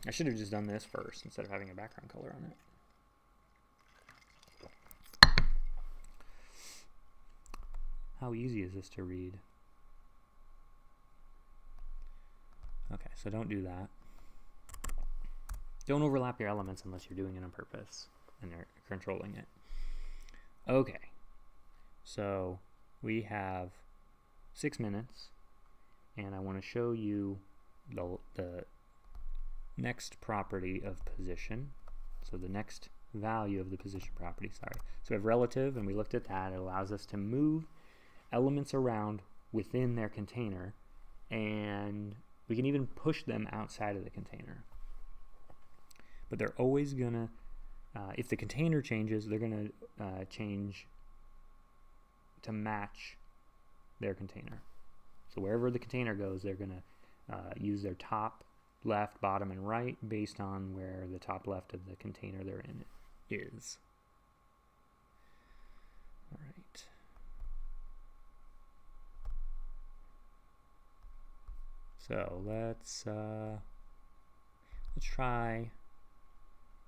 I should have just done this first instead of having a background color on it. How easy is this to read? Okay, so don't do that. Don't overlap your elements unless you're doing it on purpose and you're controlling it. Okay, so we have 6 minutes, and I want to show you the next property of position. So the next value of the position property, sorry. So we have relative, and we looked at that. It allows us to move elements around within their container, and we can even push them outside of the container. But they're always gonna, if the container changes, they're gonna change to match their container. So wherever the container goes, they're gonna use their top, left, bottom, and right based on where the top left of the container they're in is. All right. So let's try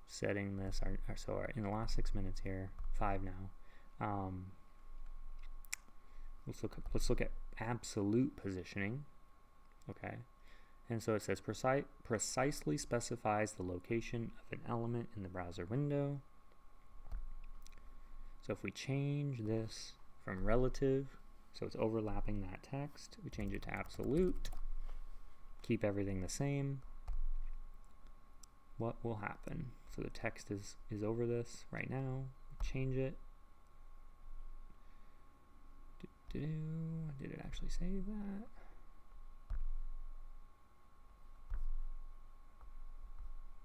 setting this, so in the last 6 minutes here, 5 now, let's look at absolute positioning, okay? And so it says precisely specifies the location of an element in the browser window. So if we change this from relative, so it's overlapping that text, we change it to absolute, keep everything the same, what will happen? So the text is over this right now. Change it. Did it actually save that?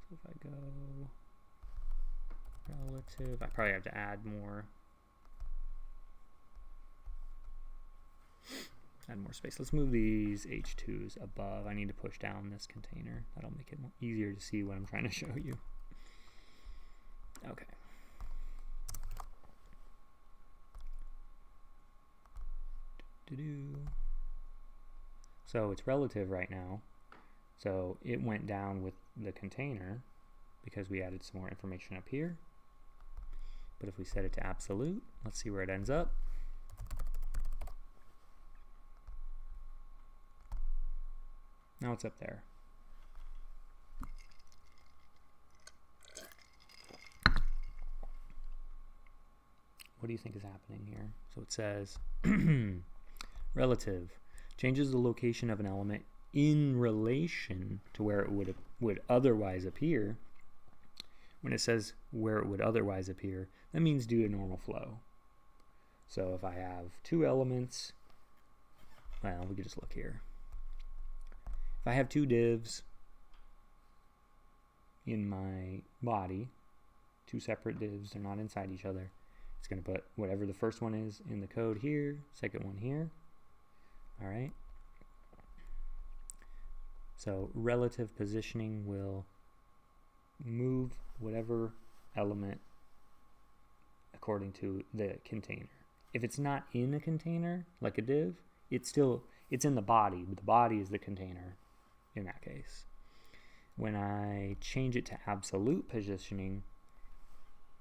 So if I go relative, I probably have to add more space. Let's move these H2s above. I need to push down this container. That'll make it easier to see what I'm trying to show you. Okay. So it's relative right now. So it went down with the container because we added some more information up here. But if we set it to absolute, let's see where it ends up. Now it's up there. What do you think is happening here? So it says Relative changes the location of an element in relation to where it would otherwise appear. When it says where it would otherwise appear, that means due to normal flow. So if I have two elements, well, we could just look here. If I have two divs in my body, two separate divs, they're not inside each other, it's going to put whatever the first one is in the code here, second one here. All right. So relative positioning will move whatever element according to the container. If it's not in a container, like a div, it's in the body, but the body is the container in that case. When I change it to absolute positioning,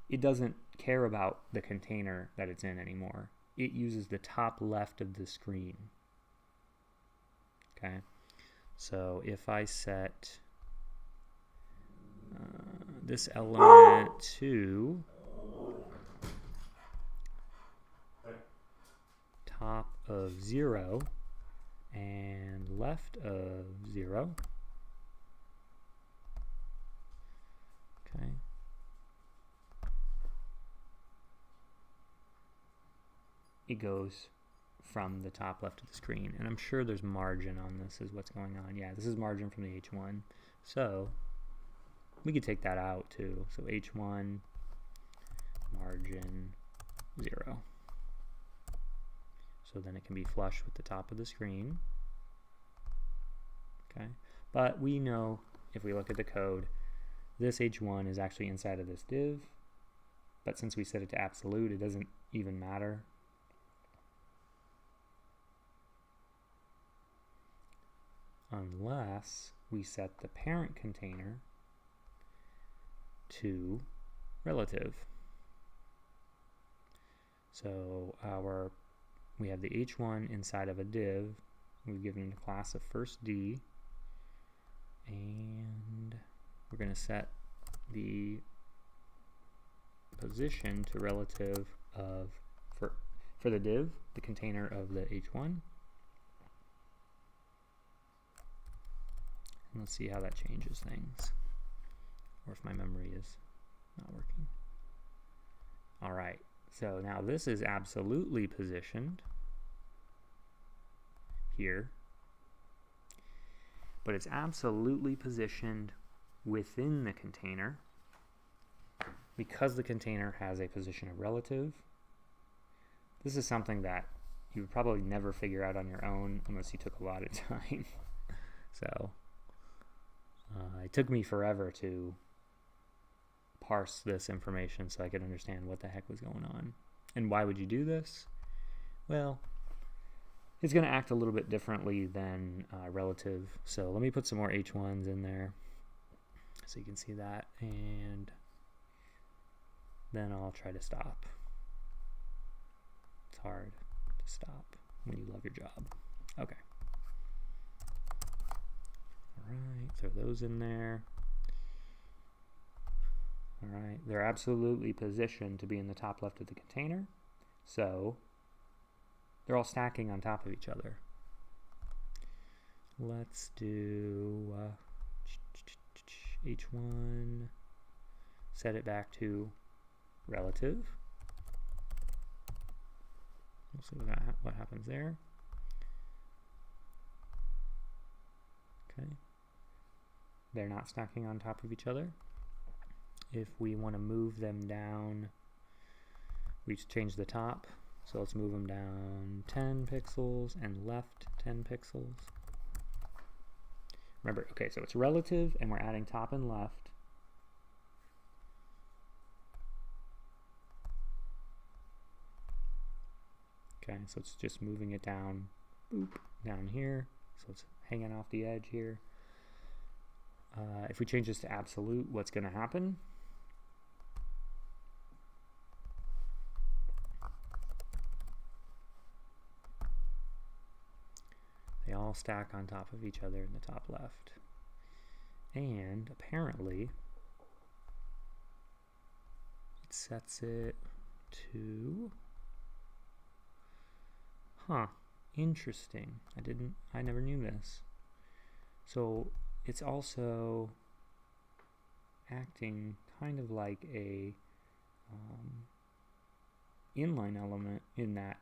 it doesn't care about the container that it's in anymore. It uses the top left of the screen. Okay, so if I set this element to top of 0 and left of 0, okay, it goes from the top left of the screen, and I'm sure there's margin on this is what's going on. Yeah, this is margin from the H1, so we could take that out too. So H1 margin 0. So then it can be flush with the top of the screen. Okay, but we know if we look at the code, this H1 is actually inside of this div, but since we set it to absolute, it doesn't even matter. Unless we set the parent container to relative. So we have the H1 inside of a div. We've given it a class of first D, and we're going to set the position to relative of for the div, the container of the H1. And let's see how that changes things, or if my memory is not working. All right, so now this is absolutely positioned here, but it's absolutely positioned within the container because the container has a position of relative. This is something that you would probably never figure out on your own unless you took a lot of time. So it took me forever to parse this information so I could understand what the heck was going on. And why would you do this? Well, it's going to act a little bit differently than relative. So let me put some more H1s in there so you can see that, and then I'll try to stop. It's hard to stop when you love your job. Okay. Alright, throw those in there. Alright, they're absolutely positioned to be in the top left of the container, so they're all stacking on top of each other. Let's do H1, set it back to relative. We'll see what happens there. Okay. They're not stacking on top of each other. If we want to move them down, we change the top. So let's move them down 10 pixels and left 10 pixels. Remember, okay, so it's relative and we're adding top and left. Okay, so it's just moving it down, boop, down here. So it's hanging off the edge here. If we change this to absolute, what's going to happen? They all stack on top of each other in the top left. And apparently, it sets it to, Interesting. I never knew this. So it's also acting kind of like a inline element in that,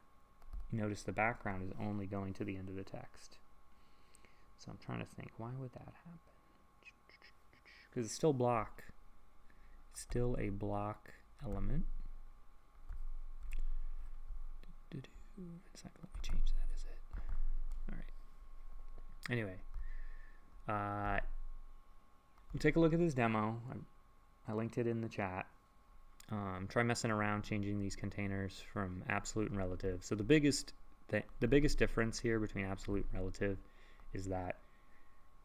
notice the background is only going to the end of the text. So I'm trying to think, why would that happen? Because it's still block. It's still a block element. It's not going to let me change that, is it? All right. Anyway, we'll take a look at this demo. I linked it in the chat. Try messing around changing these containers from absolute and relative. So the biggest difference here between absolute and relative is that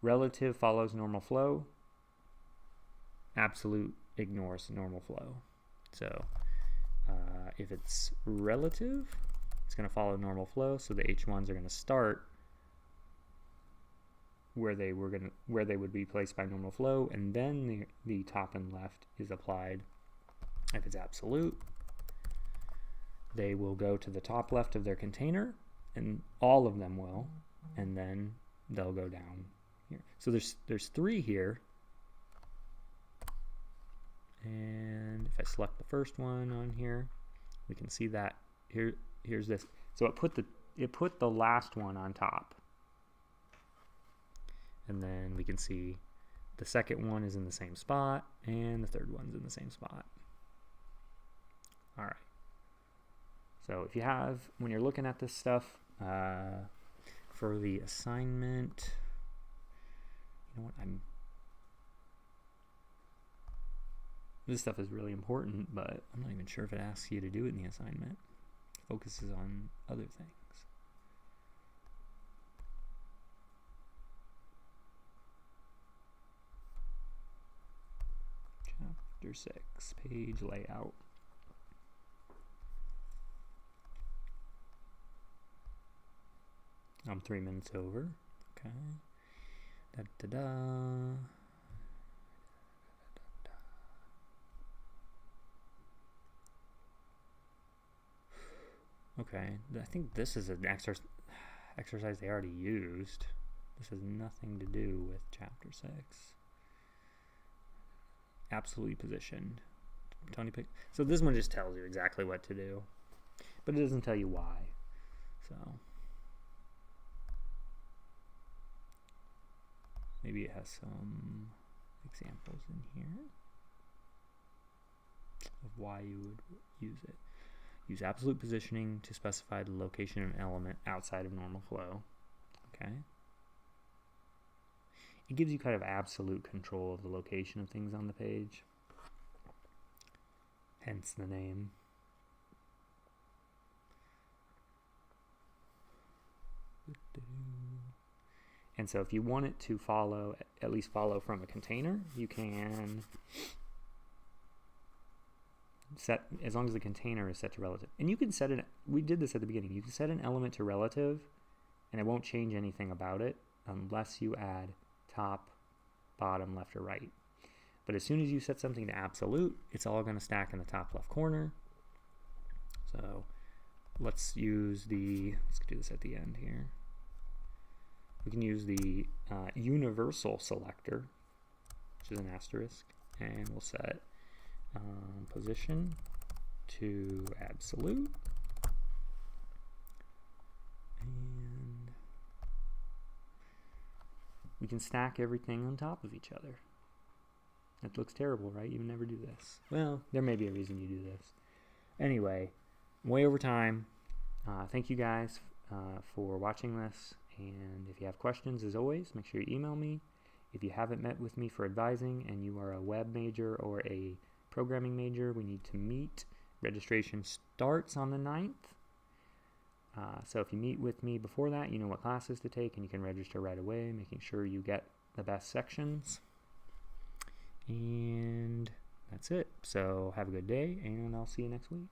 relative follows normal flow, absolute ignores normal flow. So if it's relative, it's going to follow normal flow, so the H1s are going to start where they would be placed by normal flow, and then the top and left is applied. If it's absolute, they will go to the top left of their container, and all of them will, and then they'll go down here. So there's 3 here, and if I select the first one on here, we can see that here's this. So it put the last one on top, and then we can see the second one is in the same spot, and the third one's in the same spot. All right. So if you have, when you're looking at this stuff for the assignment, you know what, this stuff is really important, but I'm not even sure if it asks you to do it in the assignment. It focuses on other things. Chapter 6, page layout. I'm 3 minutes over. Okay. Okay, I think this is an exercise they already used. This has nothing to do with chapter 6. Absolutely positioned. Tony pick. So this one just tells you exactly what to do, but it doesn't tell you why. So maybe it has some examples in here of why you would use it. Use absolute positioning to specify the location of an element outside of normal flow. Okay. It gives you kind of absolute control of the location of things on the page. Hence the name. And so if you want it to follow, at least follow from a container, you can set, as long as the container is set to relative. And you can set it, we did this at the beginning, you can set an element to relative and it won't change anything about it unless you add top, bottom, left, or right. But as soon as you set something to absolute, it's all going to stack in the top left corner. So let's do this at the end here. We can use the universal selector, which is an asterisk, and we'll set position to absolute, and we can stack everything on top of each other. That looks terrible, right? You would never do this. Well, there may be a reason you do this. Anyway, way over time. Thank you guys for watching this, and if you have questions, as always, make sure you email me. If you haven't met with me for advising and you are a web major or a programming major, we need to meet. Registration starts on the 9th. So if you meet with me before that, you know what classes to take and you can register right away, making sure you get the best sections. And that's it. So have a good day, and I'll see you next week.